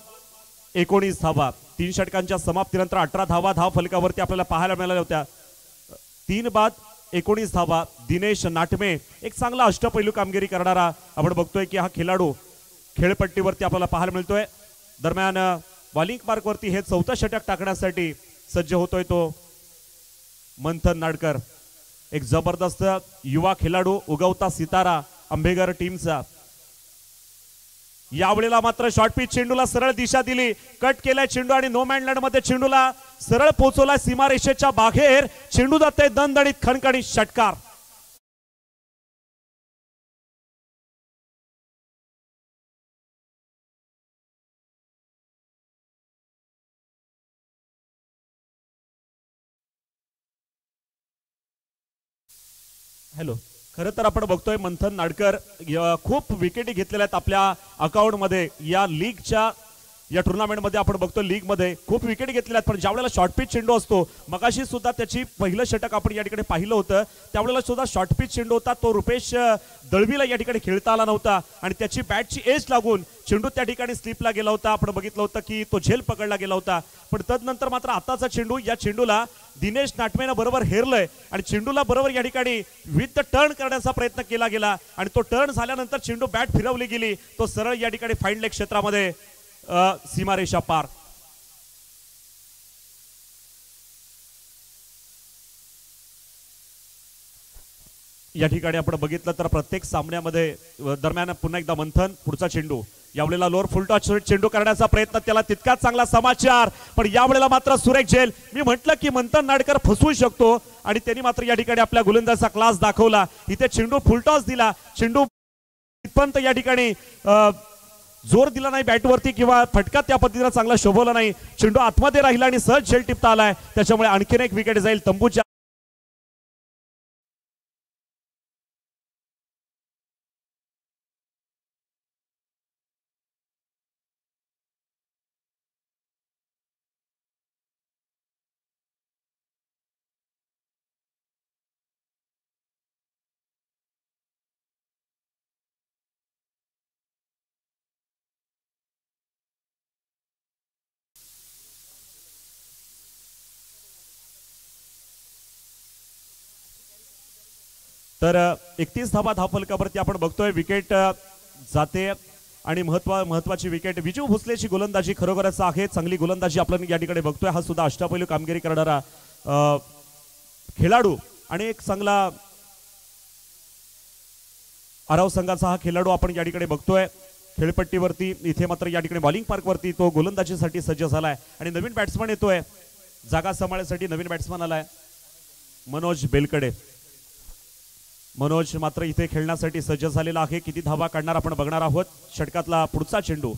19 धावा. 3 षटकांच्या समाप्तीनंतर 18 धावा धाव फलकावरती आपल्याला पाहायला मिळाल्या होत्या. 3 बाद 19 धावा. दिनेश नाटमे एक चांगला अष्टपैलू कामगिरी करणारा आपण बघतोय की हा खेळाडू खेळपट्टीवरती आपल्याला पाहायला मिळतोय. दरम्यान बॉलिंग मार्कवरती हे 4थं षटक टाकण्यासाठी सज्ज होतोय तो मंथन नाडकर. एक जबरदस्त युवा खेळाडू, उगवता सितारा आंबेगर टीमचा. यावेळेला मात्र शॉर्ट पिच चेंडूला सरळ दिशा दिली, कट केलाय चेंडू आणि नो मॅन लँड मध्ये चेंडूला सरळ पोहोचवला सीमारेषेच्या बाहेर. चेंडू जाते दणदणीत खणखणीत षटकार. हॅलो, खरं तर आपण बघतोय मंथन नाडकर खूप विकेटी घेतलेल्या आहेत आपल्या अकाउंटमध्ये या लीगच्या या टुर्नामेंटमध्ये. आपण बघतो लीगमध्ये खूप विकेट घेतलेल्या आहेत, पण ज्यावेळेला शॉर्ट पिच चेंडू असतो, मगाशी सुद्धा त्याची पहिलं षटक आपण या ठिकाणी पाहिलं होतं, त्यावेळेला सुद्धा शॉर्ट पिच चेंडू होता, तो रुपेश दळवीला या ठिकाणी खेळता आला नव्हता आणि त्याची बॅटची एज लागून चेंडू त्या ठिकाणी स्लिपला गेला होता. आपण बघितलं होतं की तो झेल पकडला गेला होता. पण तदनंतर मात्र आताचा चेंडू, या चेंडूला दिनेश नाटमेनं बरोबर हेरलंय आणि चेंडूला बरोबर या ठिकाणी विथ द टर्न करण्याचा प्रयत्न केला गेला आणि तो टर्न झाल्यानंतर चेंडू बॅट फिरवली गेली, तो सरळ या ठिकाणी फाईन लेग क्षेत्रामध्ये सीमारेषा पार. या ठिकाणी आपण बघितलं तर प्रत्येक सामन्यामध्ये दरम्यान पुन्हा एकदा मंथन, पुढचा चेंडू, यावेळेला लोअर फुल टॉच चेंडू करण्याचा प्रयत्न, त्याला तितकाच चांगला समाचार, पण यावेळेला मात्र सुरेख झेल. मी म्हटलं की मंथन नाडकर फसवू शकतो आणि त्यांनी मात्र या ठिकाणी आपल्या गोलंदाजाचा क्लास दाखवला. इथे चेंडू फुल टॉस दिला, चेंडू इथपर्यंत या ठिकाणी जोर दिला नाही बॅटवरती किंवा फटका त्या पद्धतीने चांगला शोभवला नाही, चेंडू आतमध्ये राहिला आणि सहज झेल टिपता आलाय, त्याच्यामुळे आणखीन एक विकेट जाईल तंबूच्या. तर 31 धावा धावफलकावरती आपण बघतोय, विकेट जाते आणि महत्वाची विकेट विजू भोसलेची गोलंदाजी खरोखरच आहे, चांगली गोलंदाजी आपण या ठिकाणी बघतोय. हा सुद्धा अष्टपैलू कामगिरी करणारा खेळाडू आणि एक चांगला आराव संघाचा हा खेळाडू आपण या ठिकाणी बघतोय खेळपट्टीवरती. इथे मात्र या ठिकाणी बॉलिंग पार्कवरती तो गोलंदाजीसाठी सज्ज झालाय आणि नवीन बॅट्समन येतोय, जागा सांभाळण्यासाठी नवीन बॅट्समन आलाय मनोज बेलकडे. मनोज मात्र इथे खेळण्यासाठी सज्ज झालेला आहे. किती धावा काढणार आपण बघणार आहोत. षटकातला पुढचा चेंडू,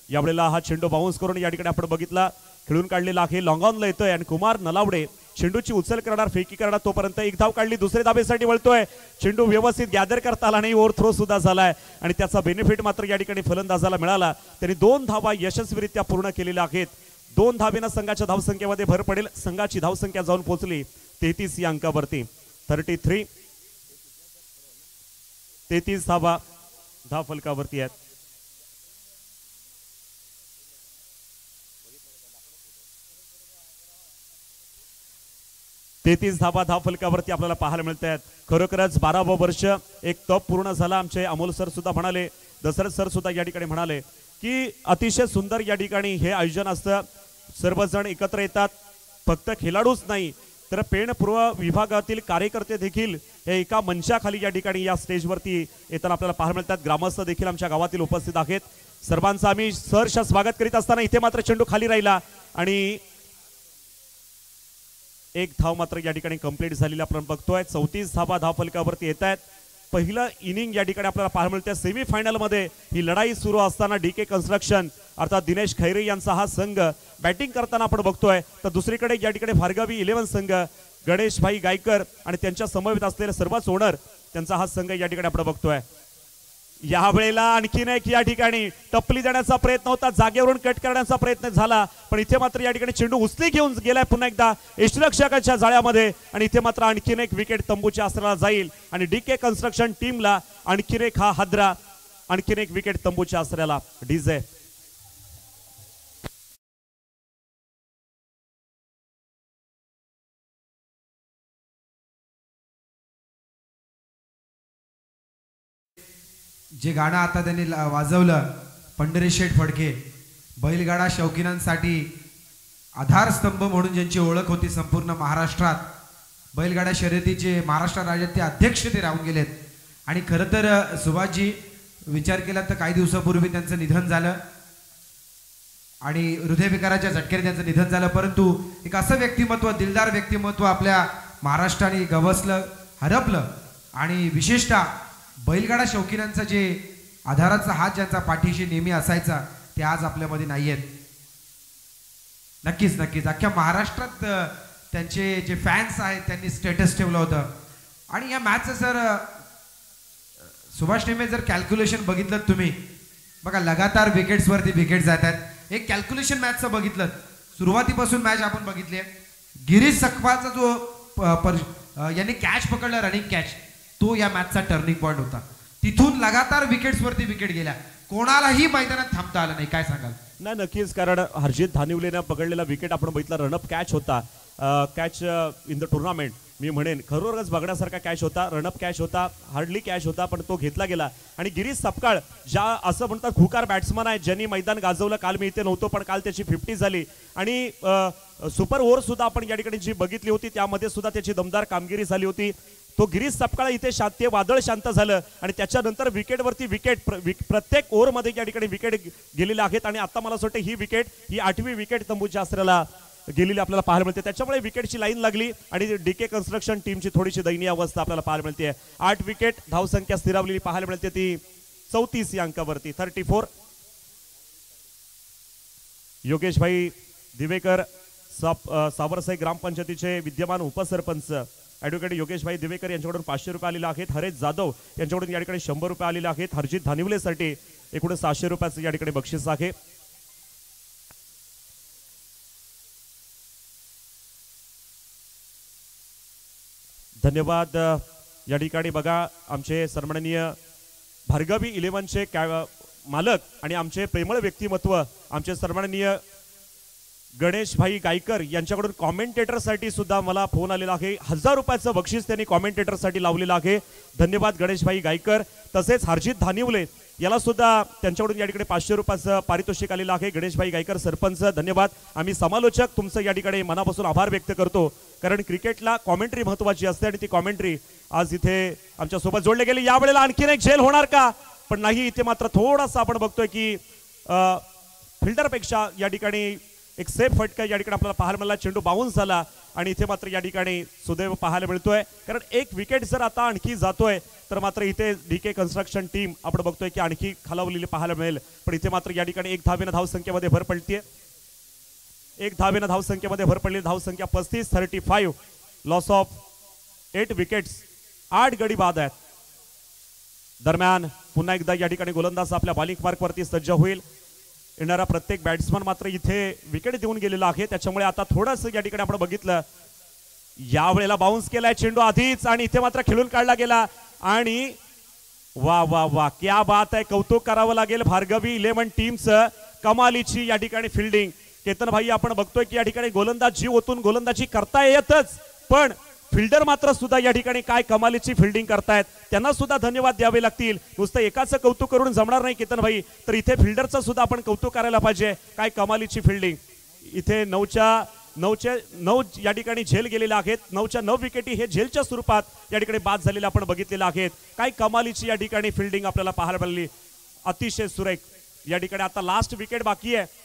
यावेळेला हा चेंडू बाउन्स करून या ठिकाणी आपण बघितला, खेळून काढलेला आहे, लॉंग ऑनला येतोय आणि कुमार नलावडे चेंडूची उचल करणार, फेकी करणार, तोपर्यंत एक धाव काढली, दुसऱ्या धावेसाठी वळतोय, चेंडू व्यवस्थित गॅदर करता आला नाही, ओव्हर थ्रो सुद्धा झालाय आणि त्याचा बेनिफिट मात्र या ठिकाणी फलंदाजाला मिळाला. त्यांनी 2 धावा यशस्वीरित्या पूर्ण केलेल्या आहेत. 2 धावेनं संघाच्या धावसंख्येमध्ये भर पडेल. संघाची धावसंख्या जाऊन पोहोचली 33 या अंकावरती. 33 धावा धावफलकावरती आहेत. तेहतीस धावा धावफलकावरती आपल्याला पाहायला मिळत आहेत. खरोखरच 12वं वर्ष एक तप पूर्ण झाला. आमचे अमोल सर सुद्धा म्हणाले, दशरथ सर सुद्धा या ठिकाणी म्हणाले की अतिशय सुंदर या ठिकाणी हे आयोजन असतं. सर्वजण एकत्र येतात, फक्त खेळाडूच नाही तर पेण पूर्व विभागातील कार्यकर्ते देखील हे एका मंचाखाली या ठिकाणी या स्टेजवरती येताना आपल्याला पाहायला मिळतात. ग्रामस्थ देखील आमच्या गावातील उपस्थित आहेत. सर्वांचं आम्ही सहर्ष स्वागत करीत असताना इथे मात्र चेंडू खाली राहिला आणि एक धाव मात्र या ठिकाणी कंप्लीट झालेली आपण बघतोय. 34 धावा धावफलकावरती येत आहेत. पहिलं इनिंग या ठिकाणी आपल्याला पाहायला मिळते. सेमीफायनल मध्ये ही लढाई सुरू असताना डीके कन्स्ट्रक्शन अर्थात दिनेश खैरे यांचा हा संघ बॅटिंग करताना आपण बघतोय, तर दुसरीकडे या ठिकाणी भार्गवी 11 संघ गणेश भाई गायकर आणि त्यांच्या समवेत असलेले सर्वच ओनर त्यांचा हा संघ या ठिकाणी आपण बघतोय. यावेळेला आणखीन एक या ठिकाणी टपली देण्याचा प्रयत्न होता, जागेवरून कट करण्याचा प्रयत्न झाला, पण इथे मात्र या ठिकाणी चेंडू उचली घेऊन गेलाय पुन्हा एकदा यष्टिरक्षकाच्या जाळ्यामध्ये आणि इथे मात्र आणखीन एक विकेट तंबूच्या आसराला जाईल आणि डीके कन्स्ट्रक्शन टीमला आणखीन एक हा हादरा, आणखीन एक विकेट तंबूच्या आसऱ्याला. डीजे जे गाणं आता त्यांनी वाजवलं, पंढरी शेठ फडके, बैलगाडा शौकीनांसाठी आधारस्तंभ म्हणून ज्यांची ओळख होती संपूर्ण महाराष्ट्रात, बैलगाडा शर्यतीचे महाराष्ट्र राज्याचे अध्यक्ष ते राहून गेलेत. आणि खरं तर सुभाषजी विचार केला तर काही दिवसापूर्वी त्यांचं निधन झालं आणि हृदयविकाराच्या झटक्याने त्यांचं निधन झालं. परंतु एक असं व्यक्तिमत्व, दिलदार व्यक्तिमत्व आपल्या महाराष्ट्राने गवसलं, हरपलं आणि विशेषतः बैलगाडा शौकीनांचा जे आधाराचा हात ज्यांचा पाठीशी नेहमी असायचा ते आज आपल्यामध्ये नाही आहेत. नक्कीच नक्कीच अख्ख्या महाराष्ट्रात त्यांचे जे फॅन्स आहेत त्यांनी स्टेटस ठेवलं होतं. आणि या मॅचचं सर सुभाष टेंबे जर कॅल्क्युलेशन बघितलं तुम्ही बघा लगातार विकेट्सवरती विकेट जात आहेत. एक कॅल्क्युलेशन मॅचचं बघितलं सुरुवातीपासून मॅच आपण बघितली आहे. गिरीश सकपाचा जो यांनी कॅच पकडला रनिंग कॅच तो या मॅचचा टर्निंग पॉईंट होता. तिथून लगातार विकेट्सवरती विकेट गेल्या. कोणालाही मैदानात थांबता आलं नाही. काय सांगाल? नाही नक्कीच कारण हरजित धानिवलेनं पकडलेला विकेट आपण बघितला रनअप कॅच होता. कॅच इन द टुर्नामेंट मी म्हणेन खरोखरच बघण्यासारखा कॅच होता. रनअप कॅच होता. हार्डली कॅच होता पण तो घेतला गेला. आणि गिरीश सपकाळ ज्या असं म्हणतात खुकार बॅट्समन आहे ज्यांनी मैदान गाजवलं. काल मी इथे नव्हतो पण काल त्याची 50 झाली आणि सुपर ओव्हर सुद्धा आपण या ठिकाणी जी बघितली होती त्यामध्ये सुद्धा त्याची दमदार कामगिरी झाली होती. तो गिरीश सपकाळ इथे शांत वादळ शांत झालं आणि त्याच्यानंतर विकेटवरती विकेट प्रत्येक ओव्हरमध्ये या ठिकाणी विकेट गेलेल्या आहेत. आणि आता मला असं वाटतं ही विकेट ही 8वी विकेट तंबूच्या आसऱ्याला गेलेली आपल्याला पाहायला मिळते. त्याच्यामुळे विकेटची लाईन लागली आणि डीके कन्स्ट्रक्शन टीमची थोडीशी दयनीय अवस्था आपल्याला पाहायला मिळते. 8 विकेट धावसंख्या स्थिरावलेली पाहायला मिळते ती 34 या अंकावरती 34. योगेश भाई दिवेकर सावरसाई ग्रामपंचायतीचे विद्यमान उपसरपंच ॲडव्होकेट योगेश भाई दिवेकर यांच्याकडून 500 रुपये आलेले आहेत. हरेश जाधव यांच्याकडून या ठिकाणी 100 रुपये आलेले आहेत. हरजित धानिवलेसाठी एकूण 700 रुपयाचं या ठिकाणी बक्षीस आहे. धन्यवाद. या ठिकाणी बघा आमचे सन्माननीय भार्गवी 11चे मालक आणि आमचे प्रेमळ व्यक्तिमत्व आमचे सन्माननीय गणेश भाई गायकर यांच्याकडून कॉमेंटेटरसाठी सुद्धा मला फोन आलेला आहे. 1000 रुपयाचं बक्षीस त्यांनी कॉमेंटेटरसाठी लावलेलं आहे. धन्यवाद गणेश भाई गायकर. तसेच हरजित धानिवले याला सुद्धा त्यांच्याकडून या ठिकाणी 500 रुपयाचं पारितोषिक आलेलं आहे. गणेश भाई गायकर सरपंच धन्यवाद. आम्ही समालोचक तुमचं या ठिकाणी मनापासून आभार व्यक्त करतो कारण क्रिकेटला कॉमेंट्री महत्वाची असते आणि ती कॉमेंट्री आज इथे आमच्या सोबत जोडले गेली. यावेळेला आणखीन एक झेल होणार का पण नाही. इथे मात्र थोडासा आपण बघतोय की फिल्डरपेक्षा या ठिकाणी एक सेफ फटका या ठिकाणी आपल्याला पाहायला मिळाला. चेंडू बाउन्स झाला आणि इथे मात्र या ठिकाणी सुदैव पाहायला मिळतोय कारण एक विकेट जर आता आणखी जातोय तर मात्र इथे डीके कन्स्ट्रक्शन टीम आपण बघतोय की आणखी खालावलेली पाहायला मिळेल. पण इथे मात्र या ठिकाणी 1 धावेनं धावसंख्येमध्ये भर पडतीये. 1 धावेनं धावसंख्येमध्ये भर पडली. धावसंख्या 35 35. लॉस ऑफ 8 विकेट्स 8 गडी बाद आहेत. दरम्यान पुन्हा एकदा या ठिकाणी गोलंदाज आपल्या बॉलिंग मार्कवरती सज्ज होईल. येणारा प्रत्येक बॅट्समन मात्र इथे विकेट देऊन गेलेला आहे. त्याच्यामुळे आता थोडंसं या ठिकाणी आपण बघितलं यावेळेला बाउन्स केलाय चेंडू आधीच आणि इथे मात्र खेळून काढला गेला आणि वा वा वा क्या बात आहे. कौतुक करावं लागेल भार्गवी 11 टीमचं. कमालीची या ठिकाणी फिल्डिंग. केतन भाई आपण बघतोय की या ठिकाणी गोलंदाज जीव ओतून गोलंदाजी करता येतच पण फिल्डर मात्र सुद्धा या ठिकाणी काय कमालीची फिल्डिंग करतायत. त्यांना सुद्धा धन्यवाद द्यावे लागतील. नुसतं एकाचं कौतुक करून जमणार नाही केतन भाई तर इथे फिल्डरचं सुद्धा आपण कौतुक करायला पाहिजे. काय कमालीची फिल्डिंग. इथे 9 या ठिकाणी झेल गेलेल्या आहेत. 9च्या 9 विकेटी हे झेलच्या स्वरूपात या ठिकाणी बाद झालेले आपण बघितलेले आहेत. काय कमालीची या ठिकाणी फिल्डिंग आपल्याला पाहायला मिळाली. अतिशय सुरेख. या ठिकाणी आता लास्ट विकेट बाकी आहे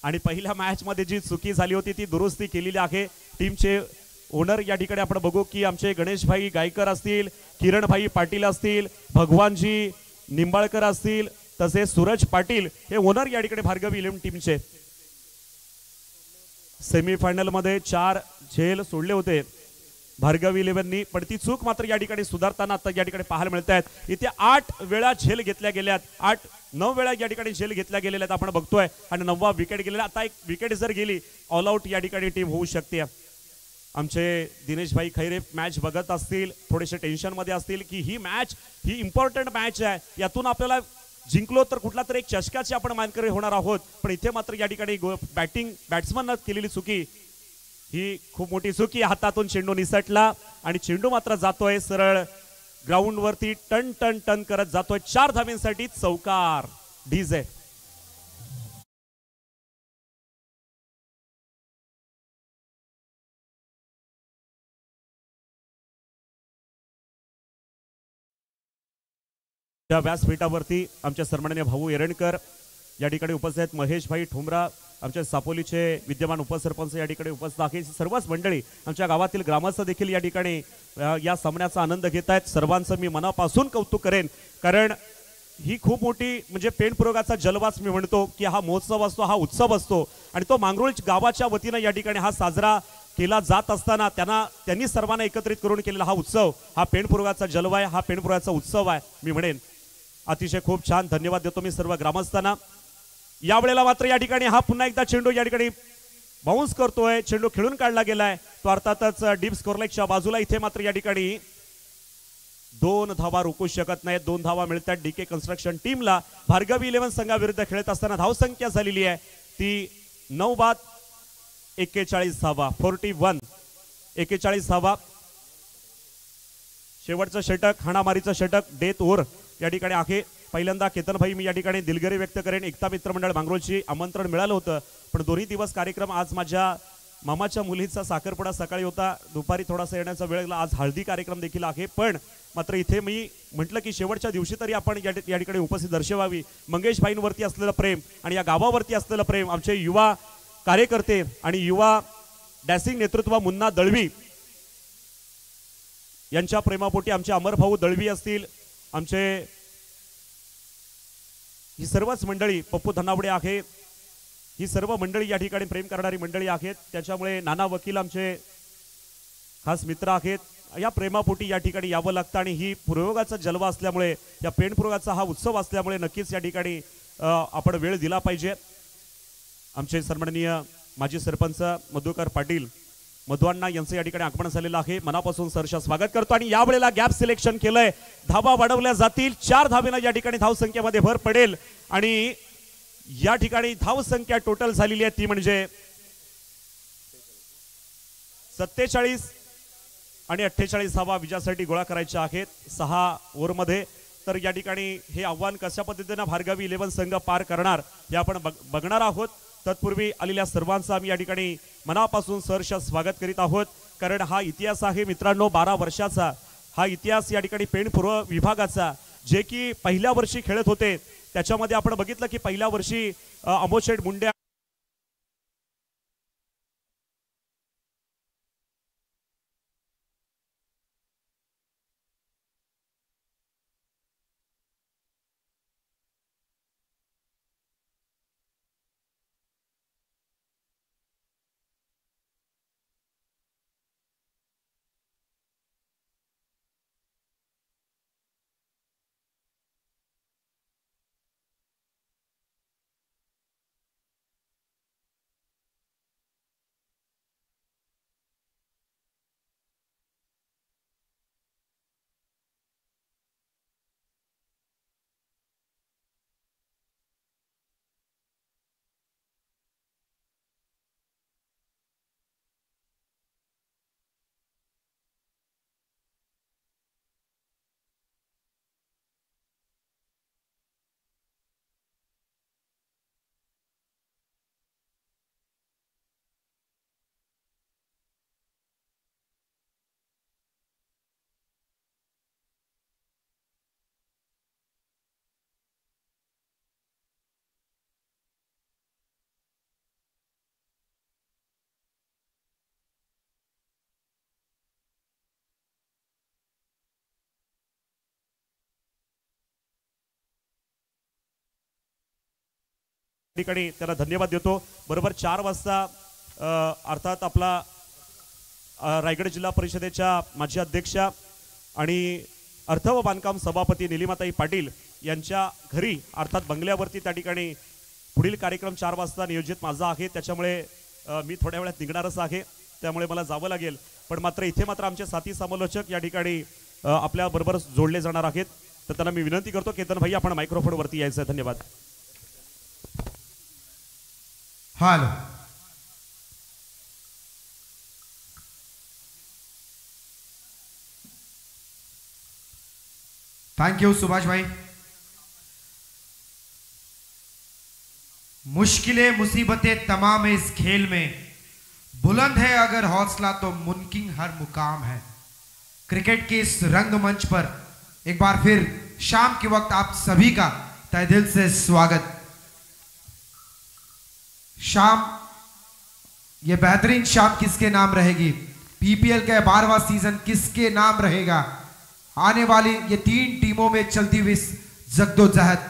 आणि पहिल्या मॅच मध्ये जी चुकी झाली होती ती दुरुस्ती केलेली आहे. टीमचे ओनर या ठिकाणी आपण बघू की आमचे गणेश भाई गायकर असतील, किरण भाई पाटील असतील, भगवानजी निंबाळकर असतील तसेच सूरज पाटील हे ओनर या ठिकाणी भार्गवी 11 टीमचे. सेमीफायनल मध्ये 4 झेल सोडले होते भार्गवी 11नी पण ती चूक मात्र या ठिकाणी सुधारताना आता या ठिकाणी पाहायला मिळत आहेत. इथे 8 वेळा झेल घेतल्या गेल्यात. 9 वेळा या ठिकाणी झेल घेतल्या गेलेल्या आहेत आपण बघतोय आणि 9वा विकेट गेलेला. आता एक विकेट जर गेली ऑल आउट या ठिकाणी टीम होऊ शकते. आमचे दिनेश भाई खैरे मॅच बघत असतील थोडेसे टेन्शन मध्ये असतील की ही मॅच ही इम्पॉर्टंट मॅच आहे. यातून आपल्याला जिंकलो तर कुठला तरी एक चषकाची आपण मानकरी होणार आहोत. पण इथे मात्र या ठिकाणी बॅट्समन केलेली चुकी ही खूप मोठी चुकी. हातातून चेंडू निसटला आणि चेंडू मात्र जातोय सरळ ग्राउंड वरती टन टन टन करत जातोय. 4 धाव्यांसाठी चौकार. डीजे त्या व्यासपीठावरती आमच्या सन्माननीय भाऊ एरणकर या ठिकाणी उपस्थित आहेत. महेश भाई ठोंबरा आमच्या सापोलीचे विद्यमान उपसरपंच या ठिकाणी उपस्थित आहेत. सर्वच मंडळी आमच्या गावातील ग्रामस्थ देखील या ठिकाणी या सामन्याचा आनंद घेत आहेत. सर्वांचं मी मनापासून कौतुक करेन कारण ही खूप मोठी म्हणजे पेणपुरोगाचा जलवास मी म्हणतो की हा महोत्सव असतो, हा उत्सव असतो आणि तो मांगरूळ गावाच्या वतीनं या ठिकाणी हा साजरा केला जात असताना त्यांनी सर्वांना एकत्रित करून केलेला हा उत्सव, हा पेणपुरगाचा जलवा आहे, हा पेणपुरगाचा उत्सव आहे मी म्हणेन. अतिशय खूप छान, धन्यवाद देतो मी सर्व ग्रामस्थांना. यावेळेला मात्र या ठिकाणी हा पुन्हा एकदा चेंडू या ठिकाणी बाउन्स करतोय, चेंडू खेळून काढला गेलाय तो अर्थातच डीप स्कोरलाईकच्या बाजूला. इथे मात्र या ठिकाणी 2 धावा रोखू शकत नाहीत. 2 धावा मिळतात डीके कन्स्ट्रक्शन टीमला. भार्गवी 11 संघाविरुद्ध खेळत असताना धावसंख्या झालेली आहे ती 9 बाद 41 धावा, 41 41 धावा. शेवटचं षटक, हाणामारीचं षटक, डेथ ओव्हर या ठिकाणी आहे. पहिल्यांदा केतन भाई मी या ठिकाणी दिलगिरी व्यक्त करेन. एकता मित्र मंडळ मांगरोळची आमंत्रण मिळालं होतं, पण दोन्ही दिवस कार्यक्रम, आज माझ्या मामाच्या मुलीचा साखरपुडा सकाळी होता, दुपारी थोडासा येण्याचा वेळ लागला, आज हळदी कार्यक्रम देखील आहे. पण मात्र इथे मी म्हटलं की शेवटच्या दिवशी तरी आपण या ठिकाणी उपस्थित दर्शवावी. मंगेश भाईंवरती असलेलं प्रेम आणि या गावावरती असलेलं प्रेम, आमचे युवा कार्यकर्ते आणि युवा डॅसिंग नेतृत्व मुन्ना दळवी यांच्या प्रेमापोटी आमचे अमरभाऊ दळवी असतील, आमचे ही सर्वच मंडळी, पप्पू धनावडे आहे, ही सर्व मंडळी या ठिकाणी प्रेम करणारी मंडळी आहेत. त्याच्यामुळे नाना वकील आमचे खास मित्र आहेत. या प्रेमापोटी या ठिकाणी यावं लागतं आणि ही पुरयोगाचा जलवा असल्यामुळे, या पेणपुरगाचा हा उत्सव असल्यामुळे नक्कीच या ठिकाणी आपण वेळ दिला पाहिजे. आमचे सन्माननीय माजी सरपंच मधुकर पाटील मधुअण्णा यांचं या ठिकाणी आगमन झालेलं आहे. मनापासून सहर्ष स्वागत करतो. आणि यावेळेला गॅप सिलेक्शन केलंय, धावा वाढवल्या जातील. 4 धावेनं या ठिकाणी धावसंख्येमध्ये भर पडेल आणि या ठिकाणी धावसंख्या टोटल झालेली आहे ती म्हणजे 47 आणि 48 धावा विजयासाठी गोळा करायच्या आहेत 6 ओव्हरमध्ये. तर या ठिकाणी हे आव्हान कशा पद्धतीने भार्गवी 11 संघ पार करणार हे आपण बघणार आहोत. तत्पूर्वी आलेल्या सर्वांचं आम्ही या ठिकाणी मनापासून सहर्ष स्वागत करीत आहोत, कारण हा इतिहास आहे मित्रांनो 12 वर्षाचा. हा इतिहास या ठिकाणी पेणपूर्व विभागाचा, जे की पहिल्या वर्षी खेळत होते त्याच्यामध्ये आपण बघितलं की पहिल्या वर्षी अमोद शेठ मुंडे ठिकाणी त्याला धन्यवाद देतो. बरोबर 4 वाजता अर्थात आपला रायगड जिल्हा परिषदेच्या माजी अध्यक्षा आणि अर्थ व बांधकाम सभापती निलिमाताई पाटील यांच्या घरी अर्थात बंगल्यावरती त्या ठिकाणी पुढील कार्यक्रम 4 वाजता नियोजित माझा आहे. त्याच्यामुळे मी थोड्या वेळात निघणारच आहे, त्यामुळे मला जावं लागेल. पण मात्र इथे मात्र आमचे साथी समालोचक या ठिकाणी आपल्या बरोबर जोडले जाणार आहेत. तर त्यांना मी विनंती करतो, केतन भाई आपण मायक्रोफोन वरती यायचं. धन्यवाद. हालो थैंक यू सुभाष भाई. मुश्किलें मुसीबतें तमाम इस खेल में, बुलंद है अगर हौसला तो मुमकिन हर मुकाम है. क्रिकेट के इस रंगमंच पर एक बार फिर शाम के वक्त आप सभी का तहे दिल से स्वागत. शाम, ये बेहतरीन शाम किसके नाम रहेगी? पीपीएल का 12वां सीजन किसके नाम रहेगा? आने वाली ये 3 टीमों में चलती हुई जद्दोजहद,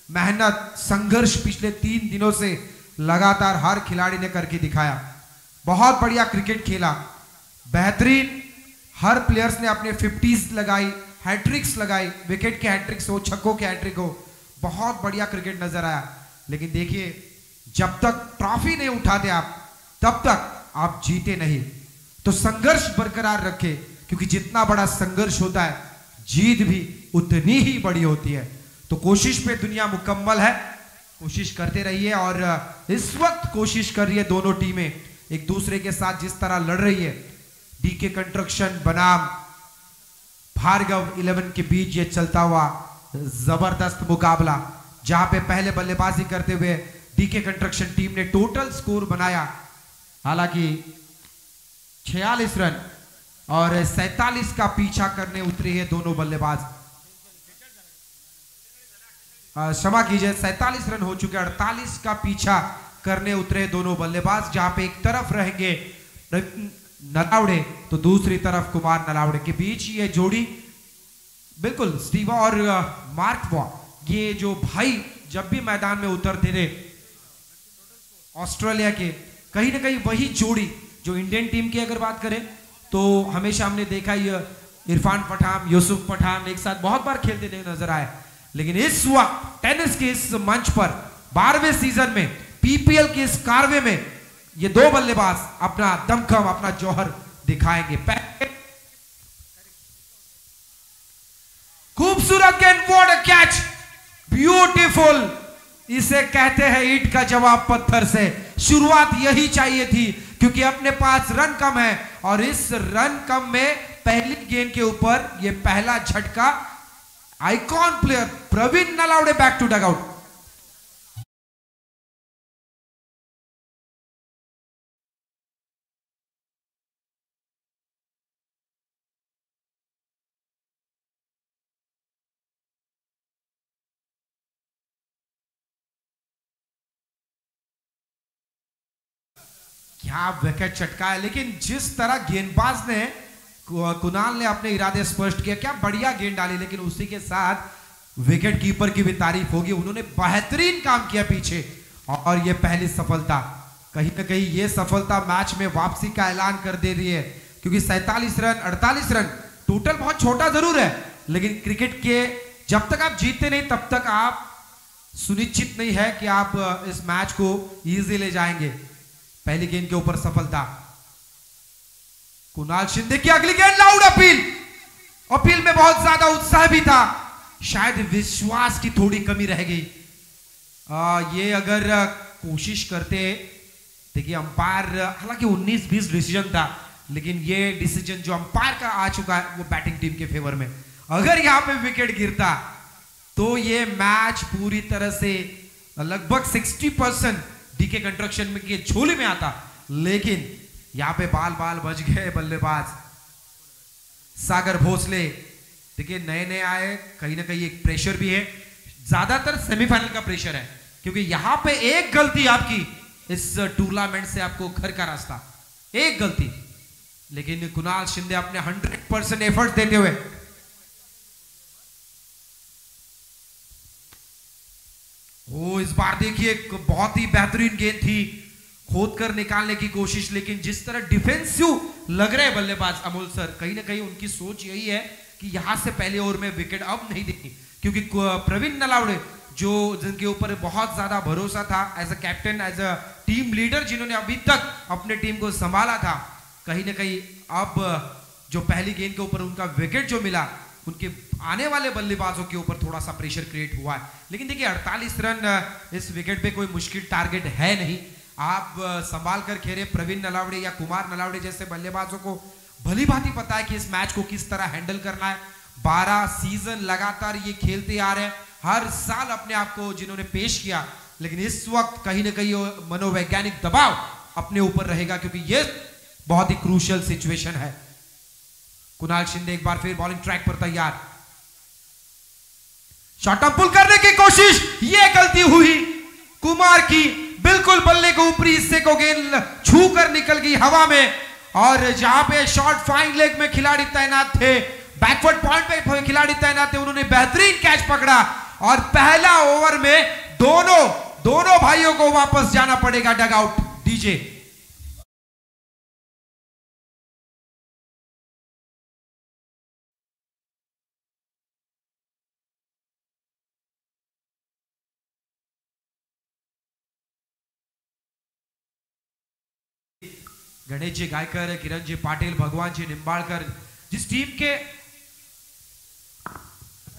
मेहनत, संघर्ष पिछले 3 दिनों से लगातार हर खिलाड़ी ने करके दिखाया. बहुत बढ़िया क्रिकेट खेला, बेहतरीन। हर प्लेयर्स ने अपने 50s लगाई, हैट्रिक्स लगाई, विकेट के हैट्रिक्स हो, छक्कों के हैट्रिक हो, बहुत बढ़िया क्रिकेट नजर आया। लेकिन देखिए, जब तक ट्रॉफी नहीं उठाते आप, तब तक आप जीते नहीं। तो संघर्ष बरकरार रखे, क्योंकि जितना बड़ा संघर्ष होता है, जीत भी उतनी ही बड़ी होती है। तो कोशिश पे दुनिया मुकम्मल है, कोशिश करते रहिए। और इस वक्त कोशिश कर रही है दोनों टीमें एक दूसरे के साथ जिस तरह लड़ रही है, डीके कंस्ट्रक्शन बनाम भार्गव 11 के बीच ये चलता हुआ जबरदस्त मुकाबला, जहां पे पहले बल्लेबाजी करते हुए डीके कंस्ट्रक्शन टीम ने टोटल स्कोर बनाया, हालांकि 46 रन, और 47 का पीछा करने उतरे हैं दोनों बल्लेबाज। क्षमा कीजिए, 47 रन हो चुके, 48 का पीछा करने उतरे दोनों बल्लेबाज, जहां पे एक तरफ रहेंगे नलावड़े तो दूसरी तरफ कुमार नलावड़े। के बीच ये जोड़ी बिल्कुल स्टीवा और मार्क वॉ, ये जो भाई जब भी मैदान में उतरते थे ऑस्ट्रेलिया के, कहीं ना कहीं वही जोड़ी जो इंडियन टीम की अगर बात करें तो हमेशा हमने देखा ये इरफान पठान, यूसुफ पठान एक साथ बहुत बार खेलते हुए नजर आए। लेकिन इस वक्त टेनिस के इस मंच पर 12वें सीजन में पीपीएल के इस कारवे में ये दो बल्लेबाज अपना दमखम, अपना जौहर दिखाएंगे। खूबसूरत गेंद, व्हाट अ कैच, ब्यूटीफुल। इसे कहते हैं ईंट का जवाब पत्थर से। शुरुआत यही चाहिए थी, क्योंकि अपने पास रन कम है, और इस रन कम में पहली गेंद के ऊपर ये पहला झटका। Icon player Praveen Nalawade back to dugout. क्या विकेट चटका है, लेकिन जिस तरह गेंदबाज ने, कुणाल ने अपने इरादे स्पष्ट किया, क्या बढ़िया गेंद डाली। लेकिन उसी के साथ विकेट कीपर की भी तारीफ होगी, उन्होंने बेहतरीन काम किया पीछे, और ये पहली सफलता, कहीं ना कहीं ये सफलता मैच में वापसी का ऐलान कर दे रही है। क्योंकि 47 रन, 48 रन टोटल बहुत छोटा जरूर है, लेकिन क्रिकेट के जब तक आप जीतते नहीं तब तक आप सुनिश्चित नहीं है कि आप इस मैच को इजी ले जाएंगे। पहली गेंद के ऊपर सफलता, कुणाल शिंदे की अगली गेंद, लाउड अपील। अपील में बहुत ज्यादा उत्साह भी था, शायद विश्वास की थोड़ी कमी रह गई। ये अगर कोशिश करते, देखिए अंपायर, हालांकि 19-20 डिसीजन था, लेकिन ये डिसीजन जो अंपायर का आ चुका है वो बैटिंग टीम के फेवर में। अगर यहां पे विकेट गिरता तो ये मैच पूरी तरह से लगभग 60% डीके कंस्ट्रक्शन में के झोली में आता। लेकिन यहां पे बाल बाल बच गए बल्लेबाज सागर भोसले। देखिए नए नए आए, कहीं ना कहीं एक प्रेशर भी है, ज्यादातर सेमीफाइनल का प्रेशर है, क्योंकि यहां पे एक गलती आपकी इस टूर्नामेंट से आपको घर का रास्ता, एक गलती। लेकिन कुणाल शिंदे अपने 100% एफर्ट देते हुए, इस बार देखिए बहुत ही बेहतरीन गेंद थी, खोद कर निकालने की कोशिश। लेकिन जिस तरह डिफेंसिव लग रहे बल्लेबाज अमोल सर, कहीं ना कहीं उनकी सोच यही है कि यहां से पहले ओवर में विकेट अब नहीं देनी, क्योंकि प्रवीण नलावड़े जो जिनके ऊपर बहुत ज्यादा भरोसा था as a captain, as a team leader, जिन्होंने अभी तक अपने टीम को संभाला था, कहीं ना कहीं अब जो पहली गेंद के ऊपर उनका विकेट जो मिला, उनके आने वाले बल्लेबाजों के ऊपर थोड़ा सा प्रेशर क्रिएट हुआ है। लेकिन देखिए 48 रन इस विकेट पे कोई मुश्किल टारगेट है नहीं। आप संभाल कर खेले, प्रवीण नलावड़े या कुमार नलावड़े जैसे बल्लेबाजों को भली भांति पता है कि इस मैच को किस तरह हैंडल करना है। 12 सीजन लगातार ये खेलते आ रहे हैं, हर साल अपने आप को जिन्होंने पेश किया, लेकिन इस वक्त कहीं ना कहीं मनोवैज्ञानिक दबाव अपने ऊपर रहेगा, क्योंकि ये बहुत ही क्रूशियल सिचुएशन है। कुणाल शिंदे एक बार फिर बॉलिंग ट्रैक पर तैयार, शॉर्ट पुल करने की कोशिश, ये गलती हुई कुमार की, बिल्कुल बल्ले के ऊपरी हिस्से को गेंद छू कर निकल गई हवा में, और जहां पे शॉर्ट फाइन लेग में खिलाड़ी तैनात थे, बैकवर्ड पॉइंट पे खिलाड़ी तैनात थे, उन्होंने बेहतरीन कैच पकड़ा, और पहला ओवर में दोनों भाइयों को वापस जाना पड़ेगा डगआउट। डीजे गणेश जी गायकर, किरण जी पाटिल, भगवान जी निंबाड़कर, जिस टीम के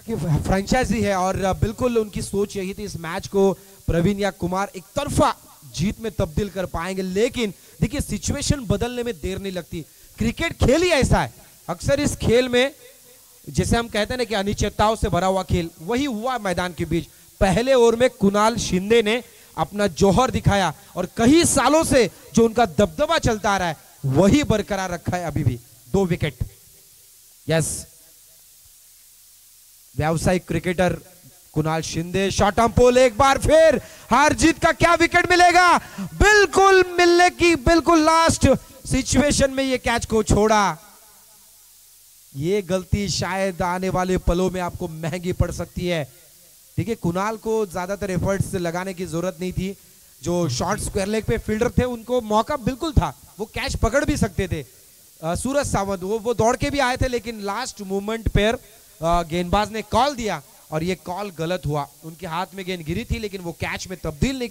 फ्रेंचाइजी है और बिल्कुल उनकी सोच यही थी इस मैच को प्रवीण या कुमार एक तरफा जीत में तब्दील कर पाएंगे, लेकिन देखिए सिचुएशन बदलने में देर नहीं लगती। क्रिकेट खेल ही ऐसा है, अक्सर इस खेल में जैसे हम कहते हैं ना कि अनिश्चितताओं से भरा हुआ खेल, वही हुआ मैदान के बीच। पहले ओवर में कुणाल शिंदे ने अपना जौहर दिखाया और कई सालों से जो उनका दबदबा चलता आ रहा है वही बरकरार रखा है अभी भी। 2 विकेट। यस, व्यावसायिक cricketer Kunal Shinde, short on pole, एक बार फिर हार जीत का क्या विकेट मिलेगा? बिल्कुल मिलने की बिल्कुल लास्ट सिचुएशन में ये कैच को छोड़ा। ये गलती शायद आने वाले पलों में आपको महंगी पड़ सकती है। देखिए कुणाल को ज्यादातर एफर्ट्स लगाने की जरूरत नहीं थी, जो शॉर्ट स्क्वायर लेग पे फील्डर थे उनको मौका बिल्कुल था, वो कैच पकड़ भी सकते थे। सूरज सावंत वो दौड़ के भी आए थे, लेकिन लास्ट मोमेंट पर गेंदबाज ने कॉल दिया और ये कॉल गलत हुआ। उनके हाथ में गेंद गिरी थी लेकिन वो कैच में तब्दील नहीं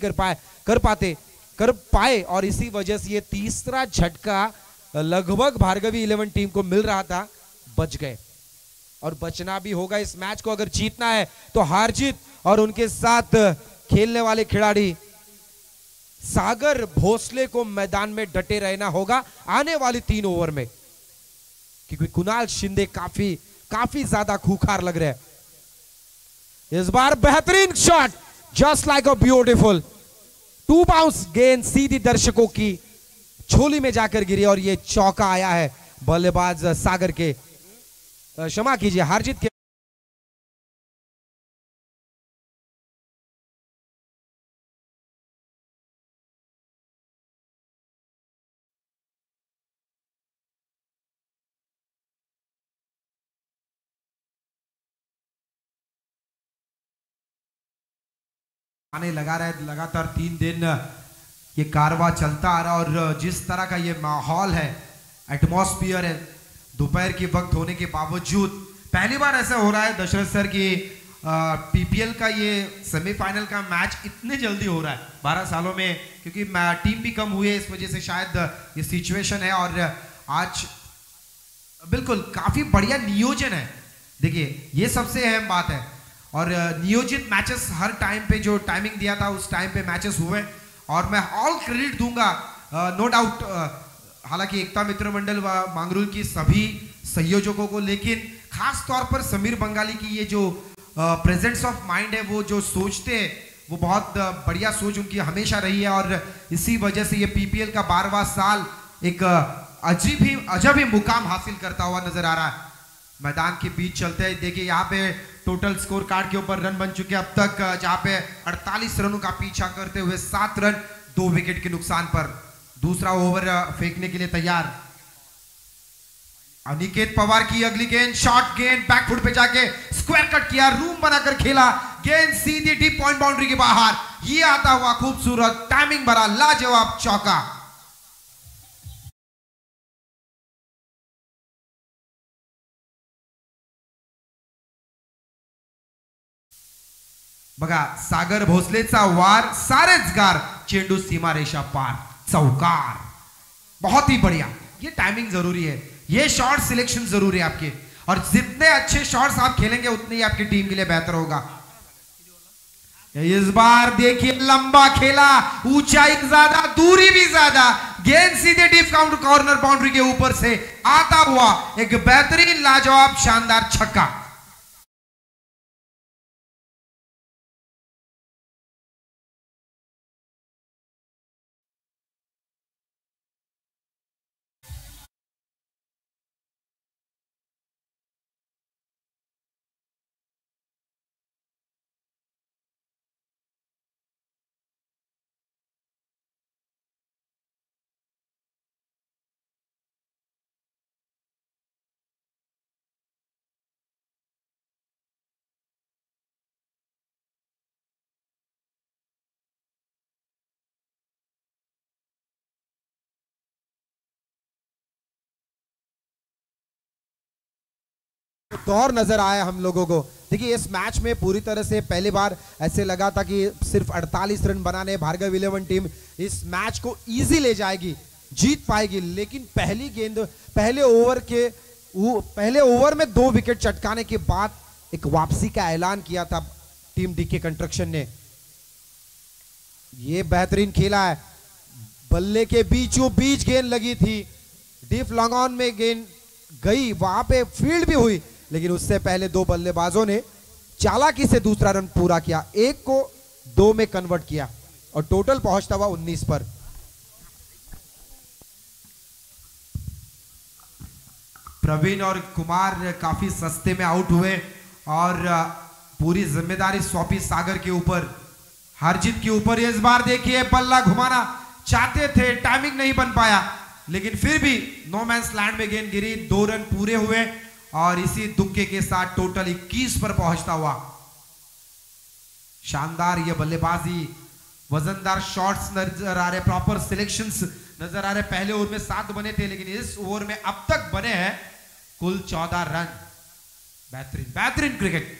कर पाए और इसी वजह से ये तीसरा झटका लगभग भार्गवी 11 टीम को मिल रहा था, बच गए। और बचना भी होगा इस मैच को, अगर जीतना है तो हार जीत और उनके साथ खेलने वाले खिलाड़ी सागर भोसले को मैदान में डटे रहना होगा आने वाली 3 ओवर में, क्योंकि कुणाल शिंदे काफी ज्यादा खूंखार लग रहे हैं। इस बार बेहतरीन shot, just like a beautiful 2 bounce, गेंद सीधी दर्शकों की झोली में जाकर गिरी और ये चौका आया है बल्लेबाज सागर के, क्षमा कीजिए हारजीत के। आने लगा रहा है, लगातार 3 दिन ये कारवा चलता आ रहा और जिस तरह का ये माहौल है, एटमॉस्फियर है, दोपहर के वक्त होने के बावजूद पहली बार ऐसा हो रहा है दशरथ सर की पीपीएल का ये सेमीफाइनल का मैच इतने जल्दी हो रहा है 12 सालों में, क्योंकि टीम भी कम हुई है, इस वजह से शायद ये सिचुएशन है। और आज बिल्कुल काफी बढ़िया नियोजन है। देखिए ये सबसे अहम बात है और नियोजित मैचेस हर टाइम पे जो टाइमिंग दिया था उस टाइम पे मैचेस हुए और मैं ऑल क्रेडिट दूंगा नो डाउट, हालांकि एकता मित्र मंडल व मांगरूल की सभी संयोजकों को, लेकिन खास तौर पर समीर बंगाली की ये जो प्रेजेंस ऑफ माइंड है, वो जो सोचते हैं वो बहुत बढ़िया सोच उनकी हमेशा रही है और इसी वजह से ये पीपीएल का 12वां साल एक अजब ही मुकाम हासिल करता हुआ नजर आ रहा है। मैदान के बीच चलते हैं, देखिए यहाँ पे टोटल स्कोर कार्ड के ऊपर रन बन चुके हैं अब तक, जहां पे 48 रनों का पीछा करते हुए 7 रन 2 विकेट के नुकसान पर। दूसरा ओवर फेंकने के लिए तैयार अनिकेत पवार की अगली गेंद, शॉर्ट गेंद, बैकफुट पे जाके स्क्वायर कट किया, रूम बनाकर खेला, गेंद सीधी डीप पॉइंट बाउंड्री के बाहर। ये आता हुआ खूबसूरत टाइमिंग भरा लाजवाब चौका। बघा सागर भोसलेचा वार, सारेच गार, चेंडू सीमारेषा पार, चौकार। बहुत ही बढ़िया, ये टाइमिंग जरूरी है, ये शॉट सिलेक्शन जरूरी है आपके, और जितने अच्छे शॉट्स आप खेलेंगे उतनी ही आपकी टीम के लिए बेहतर होगा। इस बार देखिए लंबा खेला, ऊंचाई ज्यादा, दूरी भी ज्यादा, गेंद सीधे डीप काउंटर कॉर्नर बाउंड्री के ऊपर से आता हुआ एक बेहतरीन लाजवाब शानदार छक्का। दौर नजर आया हम लोगों को। देखिए इस मैच में पूरी तरह से पहली बार ऐसे लगा था कि सिर्फ 48 रन बनाने भार्गव 11 टीम इस मैच को इजी ले जाएगी, जीत पाएगी, लेकिन पहले ओवर में 2 विकेट चटकाने के बाद एक वापसी का ऐलान किया था टीम डीके कंस्ट्रक्शन ने। ये बेहतरीन खेला है, बल्ले के बीचों बीच गेंद लगी थी, डीप लॉन्ग ऑन में गेंद गई, वहां पे फील्ड भी हुई, लेकिन उससे पहले 2 बल्लेबाजों ने चालाकी से दूसरा रन पूरा किया, 1 को 2 में कन्वर्ट किया और टोटल पहुंचता हुआ 19 पर। प्रवीण और कुमार काफी सस्ते में आउट हुए और पूरी जिम्मेदारी सौंपी सागर के ऊपर, हार जीत के ऊपर। इस बार देखिए बल्ला घुमाना चाहते थे, टाइमिंग नहीं बन पाया, लेकिन फिर भी नो मैंस लैंड में गेंद गिरी, 2 रन पूरे हुए और इसी दुक्के के साथ टोटल 21 पर पहुंचता हुआ। शानदार ये बल्लेबाजी, वजनदार शॉट्स नजर आ रहे, प्रॉपर सिलेक्शंस नजर आ रहे। पहले ओवर में 7 बने थे, लेकिन इस ओवर में अब तक बने हैं कुल 14 रन। बेहतरीन बेहतरीन क्रिकेट।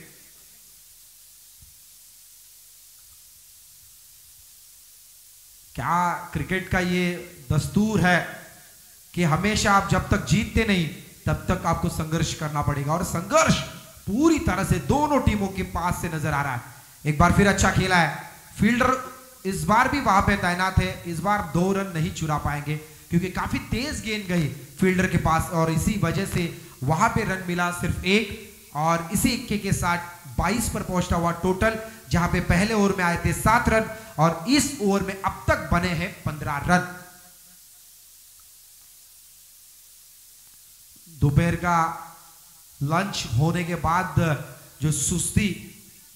क्या क्रिकेट का ये दस्तूर है कि हमेशा आप जब तक जीतते नहीं तब तक आपको संघर्ष करना पड़ेगा, और संघर्ष पूरी तरह से दोनों टीमों के पास से नजर आ रहा है। एक बार फिर अच्छा खेला है, फील्डर इस बार भी वहां पे तैनात है, इस बार 2 रन नहीं चुरा पाएंगे क्योंकि काफी तेज गेंद गई फील्डर के पास और इसी वजह से वहां पे रन मिला सिर्फ 1, और इसी इक्के के साथ 22 पर पहुंचता हुआ टोटल, जहां पे पहले ओवर में आए थे 7 रन और इस ओवर में अब तक बने हैं 15 रन। दोपहर का लंच होने के बाद जो सुस्ती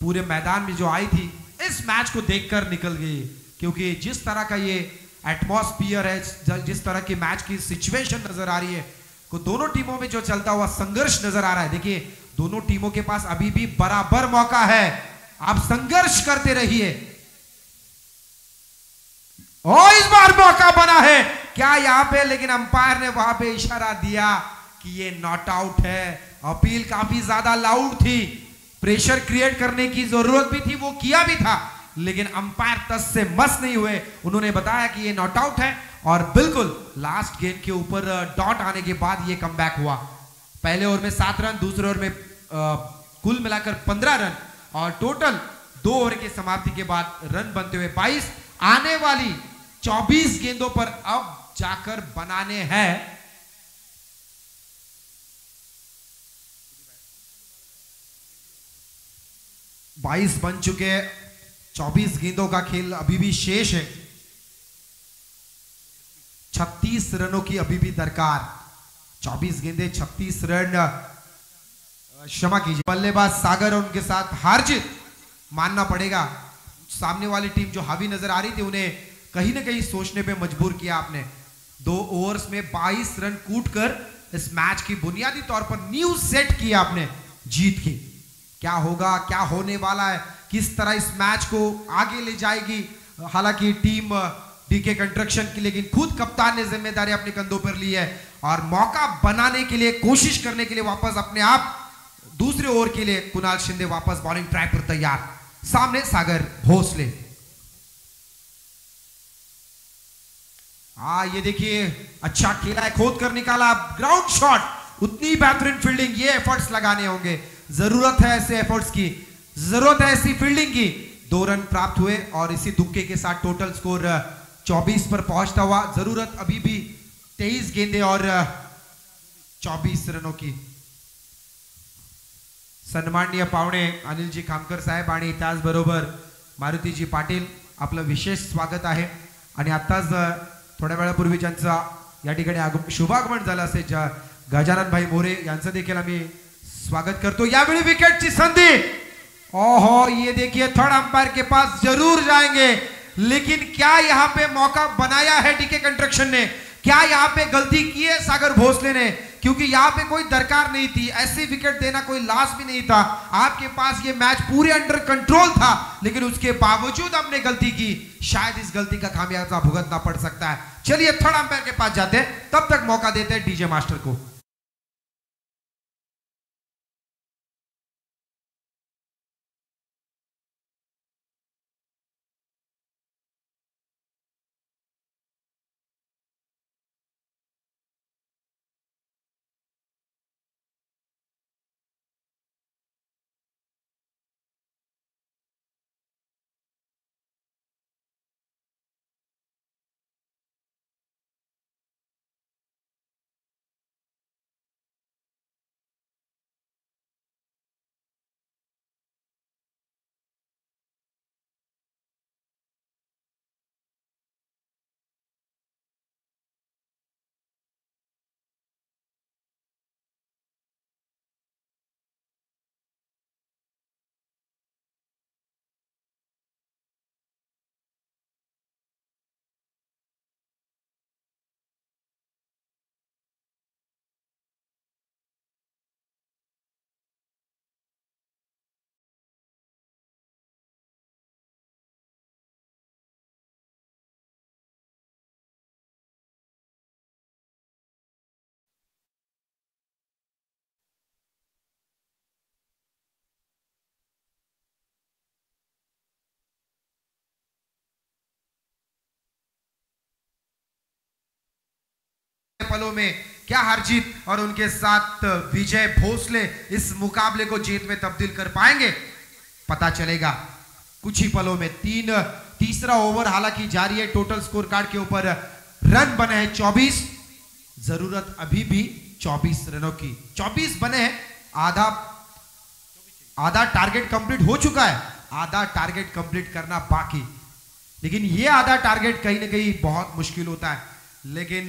पूरे मैदान में जो आई थी, इस मैच को देखकर निकल गई, क्योंकि जिस तरह का ये एटमॉस्फियर है, जिस तरह की मैच की सिचुएशन नजर आ रही है, को दोनों टीमों में जो चलता हुआ संघर्ष नजर आ रहा है। देखिए दोनों टीमों के पास अभी भी बराबर मौका है, आप संघर्ष करते रहिए। और इस बार मौका बना है क्या यहां पे, लेकिन अंपायर ने वहां पे इशारा दिया कि ये नॉट आउट है। अपील काफी ज्यादा लाउड थी, प्रेशर क्रिएट करने की जरूरत भी थी, वो किया भी था, लेकिन अंपायर तस से मस नहीं हुए, उन्होंने बताया कि ये नॉट आउट है। और बिल्कुल लास्ट गेंद के ऊपर डॉट आने के बाद ये कमबैक हुआ। पहले ओवर में 7 रन, दूसरे ओवर में कुल मिलाकर 15 रन और टोटल 2 ओवर की समाप्ति के बाद रन बनते हुए 22। आने वाली 24 गेंदों पर अब जाकर बनाने हैं 22 बन चुके, 24 गेंदों का खेल अभी भी शेष है, 36 रनों की अभी भी दरकार। 24 गेंदे 36 रन, क्षमा कीजिए, बल्लेबाज सागर और उनके साथ हार जीत मानना पड़ेगा। सामने वाली टीम जो हावी नजर आ रही थी, उन्हें कहीं ना कहीं सोचने पे मजबूर किया आपने। 2 ओवर्स में 22 रन कूटकर इस मैच की बुनियादी तौर पर न्यू सेट किया आपने जीत की। क्या होगा, क्या होने वाला है, किस तरह इस मैच को आगे ले जाएगी, हालांकि टीम डीके कंस्ट्रक्शन की, लेकिन खुद कप्तान ने जिम्मेदारी अपने कंधों पर ली है और मौका बनाने के लिए, कोशिश करने के लिए वापस अपने आप दूसरे ओवर के लिए कुणाल शिंदे वापस बॉलिंग ट्रैक पर तैयार। सामने सागर भोसले। ये देखिए अच्छा खेला है, खोद कर निकाला ग्राउंड शॉट, उतनी बेहतरीन फील्डिंग। ये एफर्ट्स लगाने होंगे, जरूरत है ऐसे एफर्ट्स की, जरूरत है ऐसी फील्डिंग की। 2 रन प्राप्त हुए और इसी दुक्के के साथ टोटल स्कोर 24 पर पहुंचता हुआ। जरूरत अभी भी 23 गेंदे और 24 रनों की। सन्माननीय पाहुणे अनिलजी खामकर साहेब आणि त्याचबरोबर मारुतीजी पाटील, आपलं विशेष स्वागत आहे। आणि आताच थोड्या वेळापूर्वी ज्यांचा या ठिकाणी शुभागमन झालं असे गजानन भाई मोरे यांचं देखील आम्ही स्वागत करतो। यावेळी विकेटची संधी, ओहो ये देखिए थर्ड अंपायर के पास जरूर जाएंगे, लेकिन क्या यहां पे मौका बनाया है डीके कंस्ट्रक्शन ने, क्या यहां पे गलती की है सागर भोसले ने, क्योंकि यहां पे कोई दरकार नहीं थी, ऐसी विकेट देना कोई लाश भी नहीं था। आपके पास ये मैच पूरे अंडर कंट्रोल था, लेकिन उसके बावजूद आपने गलती की, शायद इस गलती का खामियाजा भुगतना पड़ सकता है। चलिए थर्ड अंपायर के पास जाते हैं, तब तक मौका देते हैं डीजे मास्टर को। पलों में क्या हार जीत और उनके साथ विजय भोसले इस मुकाबले को जीत में तब्दील कर पाएंगे, पता चलेगा कुछ ही पलों में। तीसरा ओवर हालांकि जारी है। टोटल स्कोर कार्ड के ऊपर रन बने हैं 24, जरूरत अभी भी 24 रनों की। 24 बने हैं, आधा टारगेट कंप्लीट हो चुका है, आधा टारगेट कंप्लीट करना बाकी। लेकिन ये आधा टारगेट कहीं ना कहीं बहुत मुश्किल होता है। लेकिन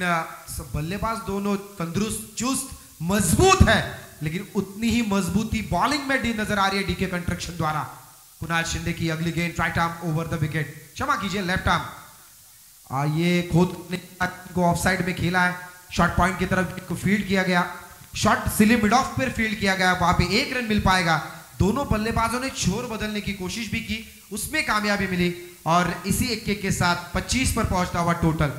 बल्लेबाज दोनों तंदुरुस्त, चुस्त, मजबूत है, लेकिन उतनी ही मजबूती बॉलिंग में नजर आ रही है डीके कंस्ट्रक्शन द्वारा। कुणाल शिंदे की अगली गेंद right arm over the wicket, क्षमा कीजिए लेफ्ट आर्म। ये खुद को ऑफ साइड में खेला है, शॉर्ट पॉइंट की तरफ को फील्ड किया गया, शॉर्ट सिली मिड ऑफ पर फील्ड किया गया, वहां पे 1 रन मिल पाएगा। दोनों बल्लेबाजों ने छोर बदलने की कोशिश भी की, उसमें कामयाबी मिली और इसी इक्के के साथ 25 पर पहुंचता हुआ टोटल।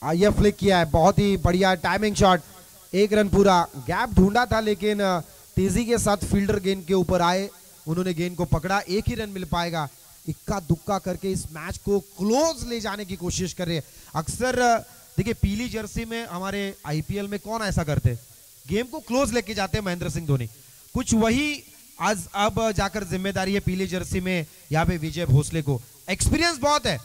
ये फ्लिक किया है, बहुत ही बढ़िया टाइमिंग शॉट, 1 रन पूरा। गैप ढूंढा था लेकिन तेजी के साथ फील्डर गेंद के ऊपर आए, उन्होंने गेंद को पकड़ा, 1 ही रन मिल पाएगा। इक्का दुक्का करके इस मैच को क्लोज ले जाने की कोशिश कर रहे हैं। अक्सर देखिए पीली जर्सी में हमारे आईपीएल में कौन ऐसा करते, गेम को क्लोज लेके जाते हैं महेंद्र सिंह धोनी। कुछ वही आज अब जाकर जिम्मेदारी है पीली जर्सी में यहाँ पे विजय भोसले को। एक्सपीरियंस बहुत है,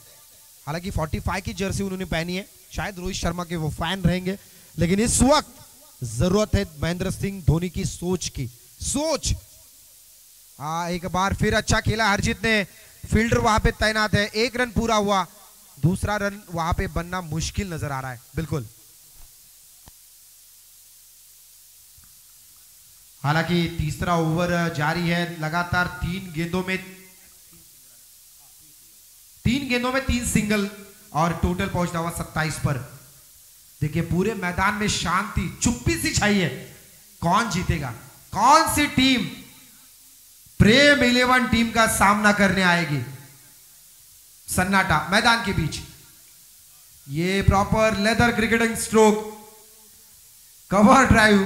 हालांकि 45 की जर्सी उन्होंने पहनी है, शायद रोहित शर्मा के वो फैन रहेंगे, लेकिन इस वक्त जरूरत है महेंद्र सिंह धोनी की सोच की। सोच एक बार फिर अच्छा खेला हरजीत ने, फील्डर वहां पे तैनात है, 1 रन पूरा हुआ, दूसरा रन वहां पे बनना मुश्किल नजर आ रहा है। बिल्कुल, हालांकि तीसरा ओवर जारी है, लगातार 3 गेंदों में 3 सिंगल और टोटल पहुंचता हुआ 27 पर। देखिए पूरे मैदान में शांति, चुप्पी सी छाई है। कौन जीतेगा, कौन सी टीम प्रेम 11 टीम का सामना करने आएगी? सन्नाटा मैदान के बीच, ये proper leather cricketing stroke, cover drive,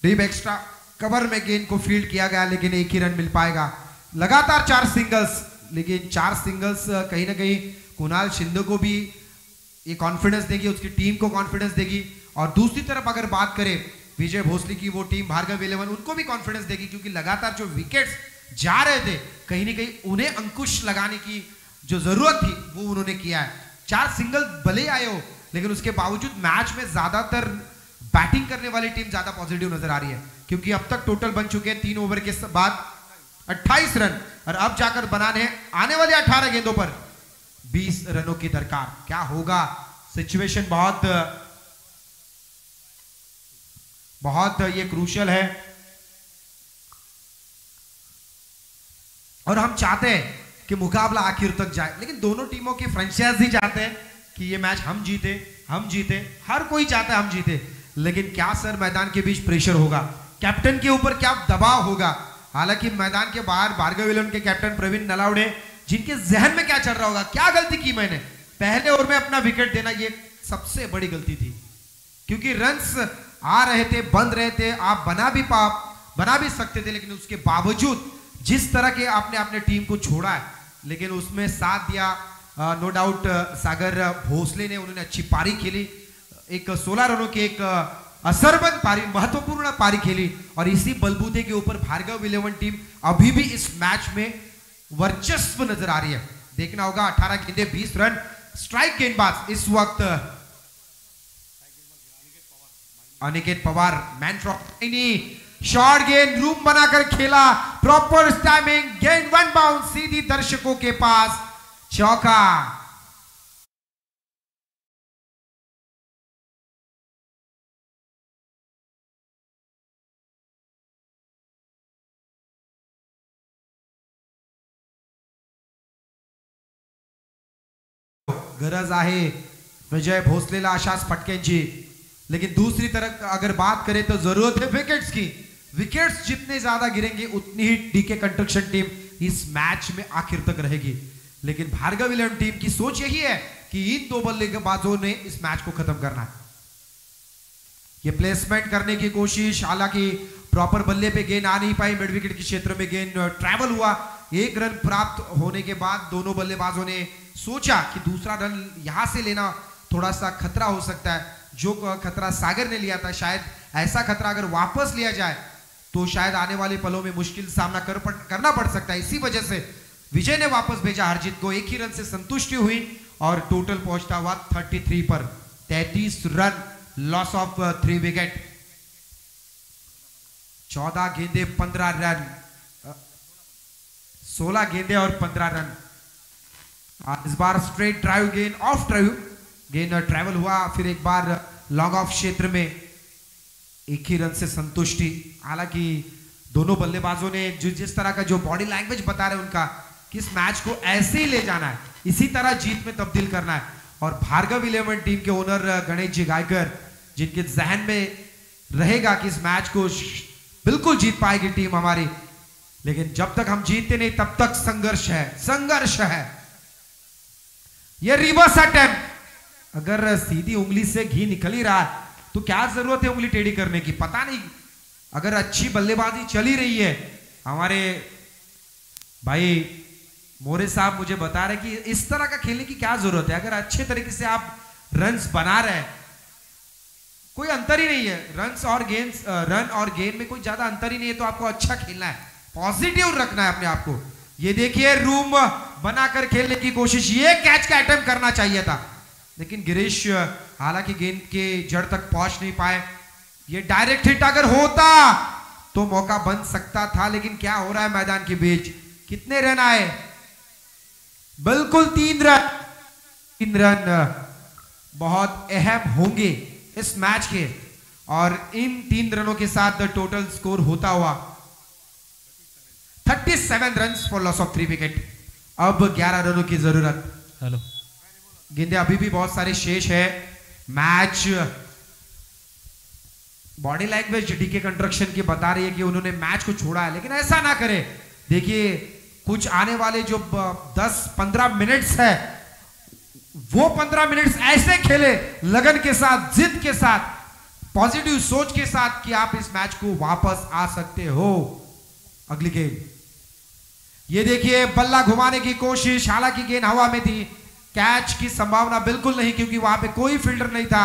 deep extra cover में गेंद को फील्ड किया गया, लेकिन 1 ही रन मिल पाएगा। लगातार 4 सिंगल्स, लेकिन 4 सिंगल्स कहीं ना कहीं कुणाल शिंदे को भी ये कॉन्फिडेंस देगी, उसकी टीम को कॉन्फिडेंस देगी। और दूसरी तरफ अगर बात करें विजय भोसले की, वो टीम भार्गव 11 उनको भी कॉन्फिडेंस देगी, क्योंकि लगातार जो विकेट्स जा रहे थे कहीं ना कहीं उन्हें अंकुश लगाने की जो जरूरत थी वो उन्होंने किया है। 4 सिंगल भले आए हो, लेकिन उसके बावजूद मैच में ज्यादातर बैटिंग करने वाली टीम ज्यादा पॉजिटिव नजर आ रही है, क्योंकि अब तक टोटल बन चुके हैं 3 ओवर के बाद 28 रन, और अब जाकर बनाने आने वाले 18 गेंदों पर 20 रनों की दरकार। क्या होगा, सिचुएशन बहुत ये क्रूशियल है, और हम चाहते हैं कि मुकाबला आखिर तक जाए, लेकिन दोनों टीमों की फ्रेंचाइजी चाहते हैं कि ये मैच हम जीते, हर कोई चाहता है हम जीते। लेकिन क्या सर मैदान के बीच प्रेशर होगा, कैप्टन के ऊपर क्या दबाव होगा? हालांकि मैदान के बाहर भार्गव 11 के कैप्टन प्रवीण नलावड़े, जिनके जहन में क्या चल रहा होगा, क्या गलती की मैंने पहले ओवर में अपना विकेट देना, ये सबसे बड़ी गलती थी, क्योंकि रन्स आ रहे थे, बन रहे थे, आप बना भी सकते थे, लेकिन उसके बावजूद जिस तरह के आपने अपने टीम को छोड़ा है, लेकिन उसमें साथ दिया नो डाउट सागर भोसले ने। उन्होंने अच्छी पारी खेली, एक 16 रनों की एक असरबंद पारी, महत्वपूर्ण पारी खेली, और इसी बलबूते के ऊपर भार्गव 11 टीम अभी भी इस मैच में वर्चस्व नजर आ रही है। देखना होगा 18 गेंदे 20 रन। स्ट्राइक गेंदबाज इस वक्त Aniket Pawar, man from short गेंद रूम बनाकर खेला, प्रॉपर टाइमिंग, गेंद 1 बाउंड सीधी दर्शकों के पास, चौका। गरज आहे विजय भोसलेला अशाच फटक्यांची, लेकिन दूसरी तरफ अगर बात करें तो जरूरत है विकेट्स की। विकेट्स जितने ज्यादा गिरेंगे उतनी ही डीके कंस्ट्रक्शन टीम इस मैच में आखिर तक रहेगी। लेकिन भार्गव 11 टीम की सोच यही है कि इन 2 बल्लेबाजों ने इस मैच को खत्म करना है। ये प्लेसमेंट करने की कोशिश, हालांकि प्रॉपर बल्ले पे गेंद आ नहीं पाई, मिड विकेट के क्षेत्र में गेंद ट्रैवल हुआ। 1 रन प्राप्त होने के बाद दोनों बल्लेबाजों ने सोचा कि दूसरा रन यहां से लेना थोड़ा सा खतरा हो सकता है। जो खतरा सागर ने लिया था, शायद ऐसा खतरा अगर वापस लिया जाए तो शायद आने वाले पलों में मुश्किल सामना करना पड़ सकता है। इसी वजह से विजय ने वापस भेजा हरजीत को। 1 ही रन से संतुष्टि हुई और टोटल पहुंचता हुआ 33 पर। 33 रन, लॉस ऑफ 3 विकेट। 14 गेंदे 15 रन, 16 गेंदे और 15 रन। इस बार स्ट्रेट ड्राइव गेंद, ऑफ ड्राइव गेंद ट्रैवल हुआ, फिर एक बार लॉन्ग ऑफ क्षेत्र में 1 ही रन से संतुष्टि। हालांकि दोनों बल्लेबाजों ने जिस तरह का जो बॉडी लैंग्वेज बता रहे उनका कि इस मैच को ऐसे ही ले जाना है, इसी तरह जीत में तब्दील करना है। और भार्गव 11 टीम के ओनर गणेश जी गायकर, जिनके जहन में रहेगा कि इस मैच को बिल्कुल जीत पाएगी टीम हमारी, लेकिन जब तक हम जीतते नहीं तब तक संघर्ष है, संघर्ष है। ये रिवर्स अटेम्प्ट, अगर सीधी उंगली से घी निकल ही रहा है तो क्या जरूरत है उंगली टेढ़ी करने की। पता नहीं, अगर अच्छी बल्लेबाजी चली रही है, हमारे भाई मोरे साहब मुझे बता रहे कि इस तरह का खेलने की क्या जरूरत है। अगर अच्छे तरीके से आप रन्स बना रहे हैं, कोई अंतर ही नहीं है, रन और गेंद में कोई ज्यादा अंतर ही नहीं है, तो आपको अच्छा खेलना है, पॉजिटिव रखना है अपने आप को। ये देखिए रूम बनाकर खेलने की कोशिश, ये कैच का अटेम्प्ट करना चाहिए था, लेकिन गिरीश हालांकि गेंद के जड़ तक पहुंच नहीं पाए। ये डायरेक्ट हिट अगर होता तो मौका बन सकता था, लेकिन क्या हो रहा है मैदान के बीच। कितने रन आए? बिल्कुल 3 रन। 3 रन बहुत अहम होंगे इस मैच के, और इन 3 रनों के साथ टोटल स्कोर होता हुआ 37 run for loss of 3 wicket. अब 11 रनों की जरूरत। हेलो, गेंदे अभी भी बहुत सारे शेष है। Match body language DK construction की बता रही है कि उन्होंने मैच को छोड़ा है, लेकिन ऐसा ना करे। देखिए कुछ आने वाले जो 10-15 मिनट्स है, वो 15 मिनट्स ऐसे खेले लगन के साथ, जिद के साथ, पॉजिटिव सोच के साथ कि आप इस मैच को वापस आ सकते हो। अगली गेंद, ये देखिए बल्ला घुमाने की कोशिश, हालांकि गेंद हवा में थी, कैच की संभावना बिल्कुल नहीं क्योंकि वहां पे कोई फील्डर नहीं था,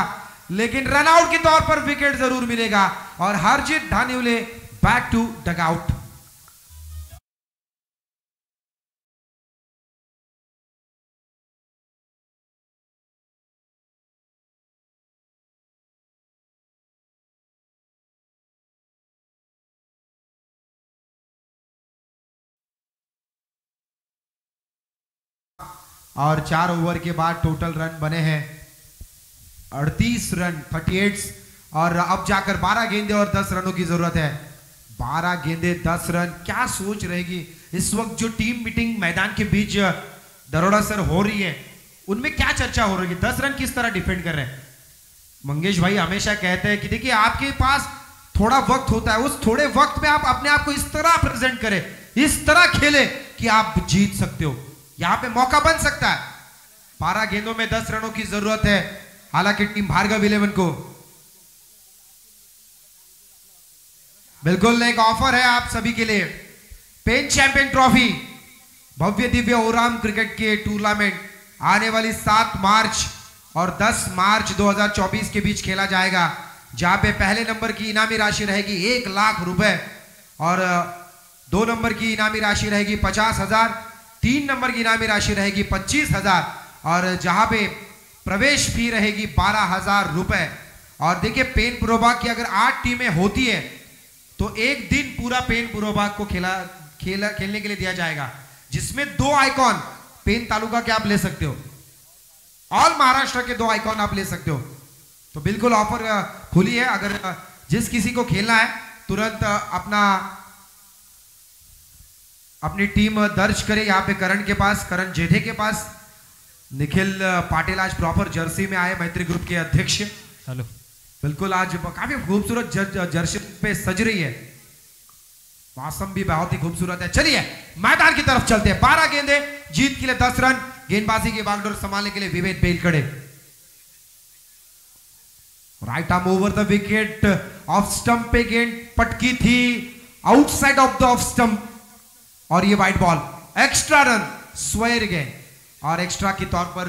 लेकिन रन आउट के तौर पर विकेट जरूर मिलेगा और हरजीत धानिवले बैक टू डगआउट। और 4 ओवर के बाद टोटल रन बने हैं 38 रन, 38, और अब जाकर 12 गेंदे और 10 रनों की जरूरत है। 12 गेंदे 10 रन, क्या सोच रहेगी इस वक्त जो टीम मीटिंग मैदान के बीच दरोड़ा सर हो रही है, उनमें क्या चर्चा हो रही है? 10 रन किस तरह डिफेंड कर रहे हैं? मंगेश भाई हमेशा कहते हैं कि देखिए आपके पास थोड़ा वक्त होता है, उस थोड़े वक्त में आप अपने आप को इस तरह प्रेजेंट करें, इस तरह खेले कि आप जीत सकते हो, यहां पे मौका बन सकता है। 12 गेंदों में 10 रनों की जरूरत है, हालांकि टीम भार्गव 11 को बिल्कुल एक ऑफर है आप सभी के लिए। पेन चैंपियन ट्रॉफी भव्य दिव्य ओराम क्रिकेट के टूर्नामेंट आने वाली 7 मार्च और 10 मार्च 2024 के बीच खेला जाएगा, जहां पे पहले नंबर की इनामी राशि रहेगी 1 लाख रुपए और 2 नंबर की इनामी राशि रहेगी 50,000, 3 नंबर की इनामी राशि रहेगी 25,000 और जहां पे प्रवेश फी रहेगी 12,000 रुपए। और देखिए पेन पुरोभाग की अगर 8 टीमें होती है तो एक दिन पूरा पेन पुरोभाग को खेलने के लिए दिया जाएगा, जिसमें 2 आइकॉन पेन तालुका के आप ले सकते हो, ऑल महाराष्ट्र के 2 आइकॉन आप ले सकते हो। तो बिल्कुल ऑफर खुली है, अगर जिस किसी को खेलना है तुरंत अपनी टीम दर्ज करे यहाँ पे करण के पास, करण जेधे के पास। निखिल पाटिल आज प्रॉपर जर्सी में आए, मैत्री ग्रुप के अध्यक्ष। हेलो, बिल्कुल आज काफी खूबसूरत जर्सी पे सज रही है, मौसम भी बहुत ही खूबसूरत है। चलिए मैदान की तरफ चलते हैं। 12 गेंदे, जीत के लिए 10 रन, गेंदबाजी की बागडोर संभालने के लिए Vivek Belkade. Right arm over the wicket, off stump पे गेंद पटकी थी, outside off the off stump, और ये wide ball, extra run square गेंद, और एक्स्ट्रा के तौर पर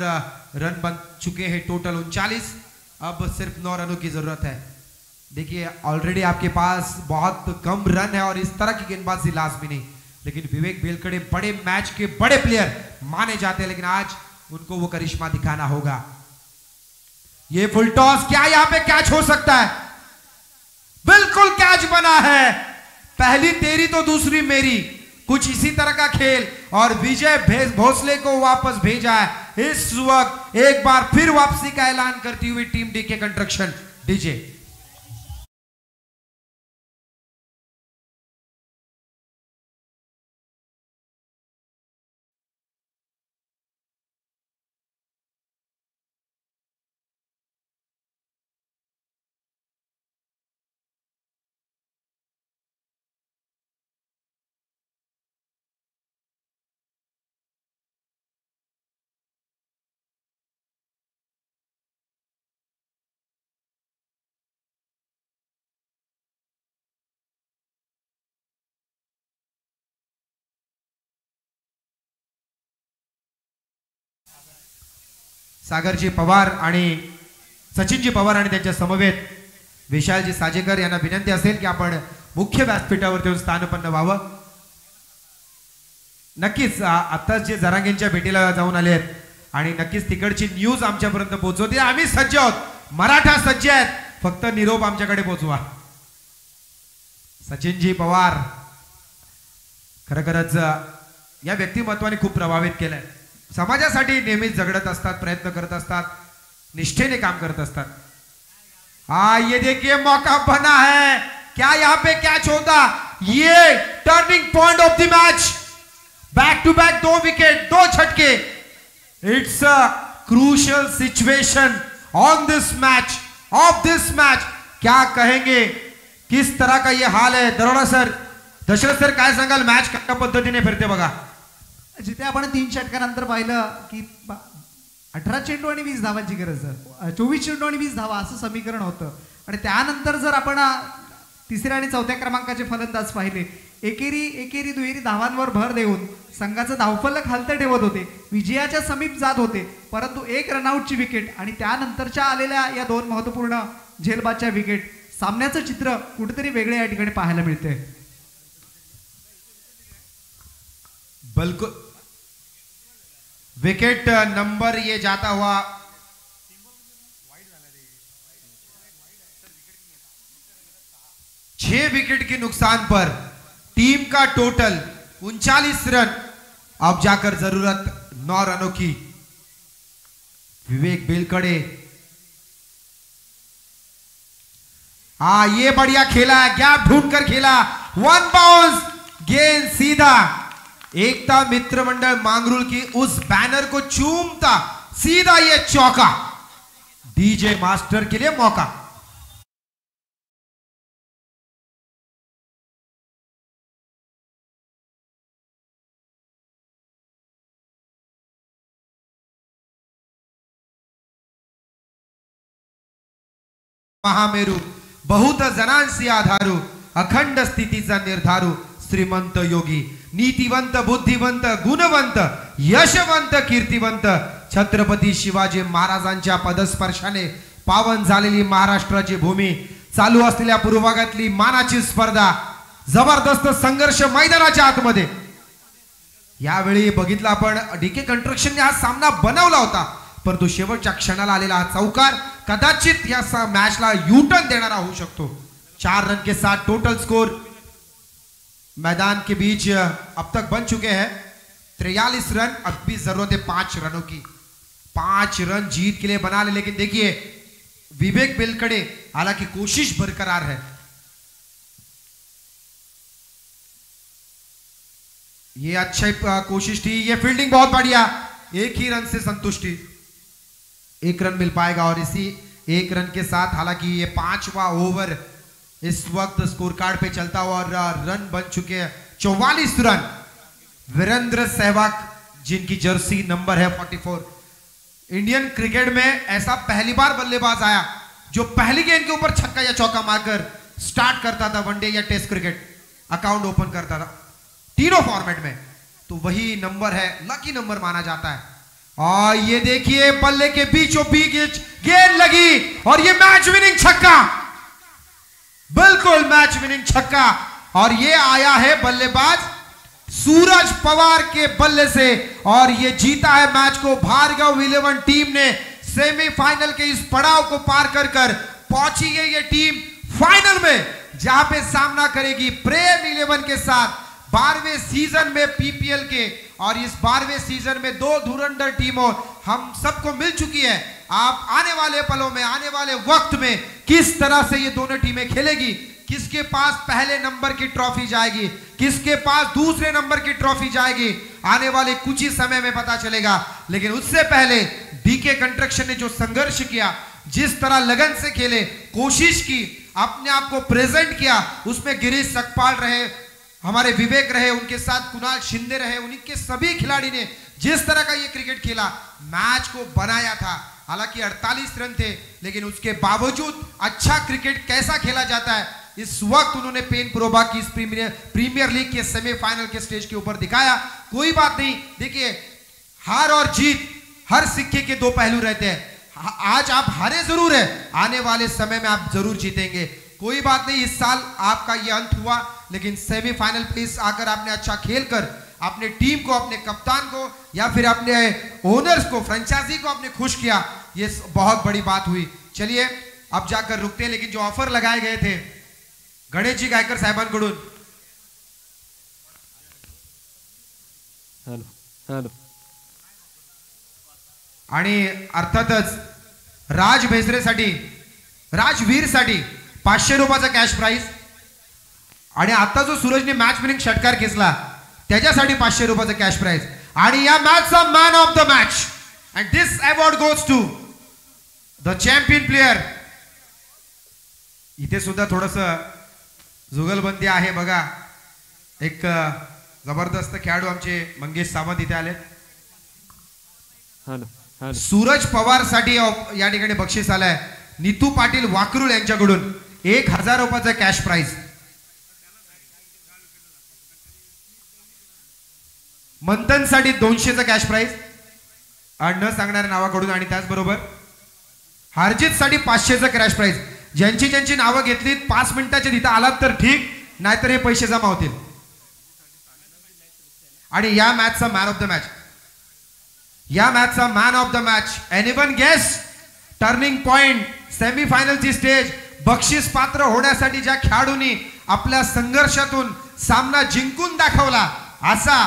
रन बन चुके हैं टोटल 39। अब सिर्फ 9 रनों की जरूरत है। देखिए ऑलरेडी आपके पास बहुत कम रन है और इस तरह की गेंदबाजी लाजमी नहीं, लेकिन विवेक बेलखड़े बड़े मैच के बड़े प्लेयर माने जाते हैं, लेकिन आज उनको वो करिश्मा दिखाना होगा। ये फुल टॉस, क्या यहां पे कैच हो सकता है? बिल्कुल कैच बना है, पहली तेरी तो दूसरी मेरी, कुछ इसी तरह का खेल, और विजय भोसले को वापस भेजा है। इस वक्त एक बार फिर वापसी का ऐलान करती हुई team DK construction. DJ Sagarji Pawar आणि सचिनजी पवार आणि त्यांच्या समवेत विशालजी साजेकर यांना विनंती असेल की आपण मुख्य व्यासपीठावरती येऊन स्थानपन्न व्हावं। नक्कीच आताच जे जरांगेंच्या भेटीला जाऊन आले आहेत आणि नक्कीच तिकडची न्यूज आमच्यापर्यंत पोहोचवते। आम्ही सज्ज आहोत, मराठा सज्ज आहेत, फक्त निरोप आमच्याकडे पोहोचवा। सचिनजी पवार खरखरच या व्यक्तिमत्वाने खूप प्रभावित केलंय, समाजासाठी नेहमीच झगडत असतात, प्रयत्न करत असतात, निष्ठेने काम करत असतात। हाँ ये देखिए मौका बना है, क्या यहाँ पे कैच होता? ये turning point of the match, back to back 2 wicket 2 छटके। It's a crucial situation on this match, of this match. क्या कहेंगे, किस तरह का ये हाल है? दरोडा सर, दशरथ सर काय सांगाल? मॅच कशा पद्धतीने फिरते बघा। जिथे आपण 3 षटकानंतर पाहिलं की 18 चेंडू आणि 20 धावांची गरज, 24 चेंडू आणि 20 धावा असं समीकरण होतं, आणि त्यानंतर जर आपण तिसऱ्या आणि चौथ्या क्रमांकाचे फलंदाज पाहिले, एकेरी दुहेरी धावांवर भर देऊन संघाचं धावफलक हलतं ठेवत होते, विजयाच्या समीप जात होते, परंतु 1 रनआउटची विकेट आणि त्यानंतरच्या आलेल्या या 2 महत्वपूर्ण झेलबादच्या विकेट, सामन्याचं चित्र कुठेतरी वेगळे या ठिकाणी पाहायला मिळते। बिल्कुल विकेट नंबर ये जाता हुआ 6 विकेट के नुकसान पर टीम का टोटल 39 रन। अब जाकर जरूरत 9 रनों की। विवेक बेलखड़े, ये बढ़िया खेला, गैप ढूंढकर खेला, 1 बाउंस, गेंद सीधा एकता मित्र मंडल मांगरूल की उस बैनर को चूमता सीधा ये चौका। डीजे मास्टर के लिए मौका। महामेरू बहुत जनांसी आधारू, अखंड स्थितीचा निर्धारू, श्रीमंत योगी, नीतिवंत, बुद्धिवंत, गुणवंत, यशवंत, कीर्तिवंत छत्रपती शिवाजी महाराजांच्या पदस्पर्शाने पावन झालेली महाराष्ट्राची भूमी, चालू असलेल्या पूर्वभागातली मानाची स्पर्धा, जबरदस्त संघर्ष मैदानाच्या आतमध्ये। यावेळी बघितलं आपण डीके कंस्ट्रक्शनने हा सामना बनवला होता, परंतु शेवटच्या क्षणाला आलेला हा चौकार कदाचित या मॅचला यू-टर्न देणारा होऊ शकतो। 4 रन के साथ टोटल स्कोर मैदान के बीच अब तक बन चुके हैं 43 रन। अब भी जरूरत है 5 रनों की, 5 रन जीत के लिए बना ले। लेकिन देखिए विवेक बेलखड़े, हालांकि कोशिश बरकरार है। ये अच्छा कोशिश थी, ये फील्डिंग बहुत बढ़िया, 1 ही रन से संतुष्टि, 1 रन मिल पाएगा। और इसी 1 रन के साथ हालांकि ये 5वां ओवर इस वक्त स्कोर कार्ड पे चलता हुआ, और रन बन चुके हैं 44 रन। वीरेंद्र सहवाग जिनकी जर्सी नंबर है 44। इंडियन क्रिकेट में ऐसा पहली बार बल्लेबाज आया जो पहली गेंद के ऊपर छक्का या चौका मारकर स्टार्ट करता था वनडे या टेस्ट क्रिकेट अकाउंट ओपन करता था तीनों फॉर्मेट में, तो वही नंबर है, लकी नंबर माना जाता है। और ये देखिए बल्ले के बीचों बीच गेंद लगी और ये मैच विनिंग छक्का, बिल्कुल मैच विनिंग छक्का। और ये आया है बल्लेबाज सूरज पवार के बल्ले से और ये जीता है मैच को भार्गव 11 टीम ने। सेमीफाइनल के इस पड़ाव को पार कर पहुंची है ये टीम फाइनल में, जहां पे सामना करेगी प्रेम 11 के साथ 12वें सीजन में पीपीएल के। और इस 12वें सीजन में 2 धुरंधर टीमों हम सबको मिल चुकी है। आप आने वाले पलों में, आने वाले वक्त में किस तरह से ये दोनों टीमें खेलेगी, किसके पास पहले नंबर की ट्रॉफी जाएगी, किसके पास दूसरे नंबर की ट्रॉफी जाएगी, आने वाले कुछ ही समय में पता चलेगा। लेकिन उससे पहले डीके कंस्ट्रक्शन ने जो संघर्ष किया, जिस तरह लगन से खेले, कोशिश की, अपने आप को प्रेजेंट किया, उसमें गिरीश सकपाल रहे, हमारे विवेक रहे, उनके साथ कुणाल शिंदे रहे, उनके सभी खिलाड़ी ने जिस तरह का ये क्रिकेट खेला, मैच को बनाया था। हालांकि 48 रन थे, लेकिन उसके बावजूद अच्छा क्रिकेट कैसा खेला जाता है इस वक्त उन्होंने पेन प्रोबा की इस प्रीमियर लीग के सेमीफाइनल के स्टेज के ऊपर दिखाया। कोई बात नहीं, देखिए हार और जीत हर सिक्के के 2 पहलू रहते हैं। आज आप हारे जरूर है, आने वाले समय में आप जरूर जीतेंगे। कोई बात नहीं, इस साल आपका ये अंत हुआ, लेकिन सेमीफाइनल पे आकर आपने अच्छा खेलकर अपने टीम को, अपने कप्तान को या फिर अपने ओनर्स को, फ्रेंचाइजी को आपने खुश किया, ये बहुत बड़ी बात हुई। चलिए अब जाकर रुकते हैं, लेकिन जो ऑफर लगाए गए थे गणेश जी गायकर साहेबांकडून, हेलो आणि अर्थातच राज भेसरेसाठी, राजवीरसाठी 500 रुपयाचा कॅश प्राइज, आणि आता जो सूरजने मॅच विनिंग षटकार खेचला त्याच्यासाठी 500 रुपयाचा कॅश प्राइज, आणि या मॅचचा man of the match and this award goes to the champion player. इथे सुद्धा थोडस जुगलबंदी आहे बघा, एक जबरदस्त खेळाडू आमचे मंगेश सावंत इथे आले। सूरज पवार साठी या ठिकाणी बक्षीस आलंय नीतू पाटील वाकरुल यांच्याकडून 1000 रुपयाचा कॅश प्राइज। मंथन साठी 200चा कॅश प्राइज न सांगणाऱ्या नावाकडून, आणि त्याचबरोबर हारजीत साठी 500चा कॅश प्राइज। ज्यांची ज्यांची नावं घेतलीत 5 मिनिटाच्या तिथं आलात तर ठीक, नाहीतर हे पैसे जमा होतील। आणि या मॅचचा मॅन ऑफ द मॅच, या मॅचचा man of the match, anyone guess turning point सेमीफायनलची स्टेज, बक्षीस पात्र होण्यासाठी ज्या खेळाडूंनी आपल्या संघर्षातून सामना जिंकून दाखवला, असा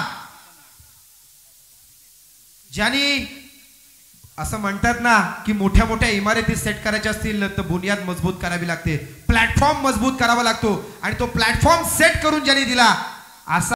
ज्यांनी असं म्हणतात ना की मोठ्या मोठ्या इमारती सेट करायच्या असतील तर बुनियाद मजबूत करावी लागते, प्लॅटफॉर्म मजबूत करावा लागतो, आणि तो प्लॅटफॉर्म सेट करून ज्यांनी दिला, असा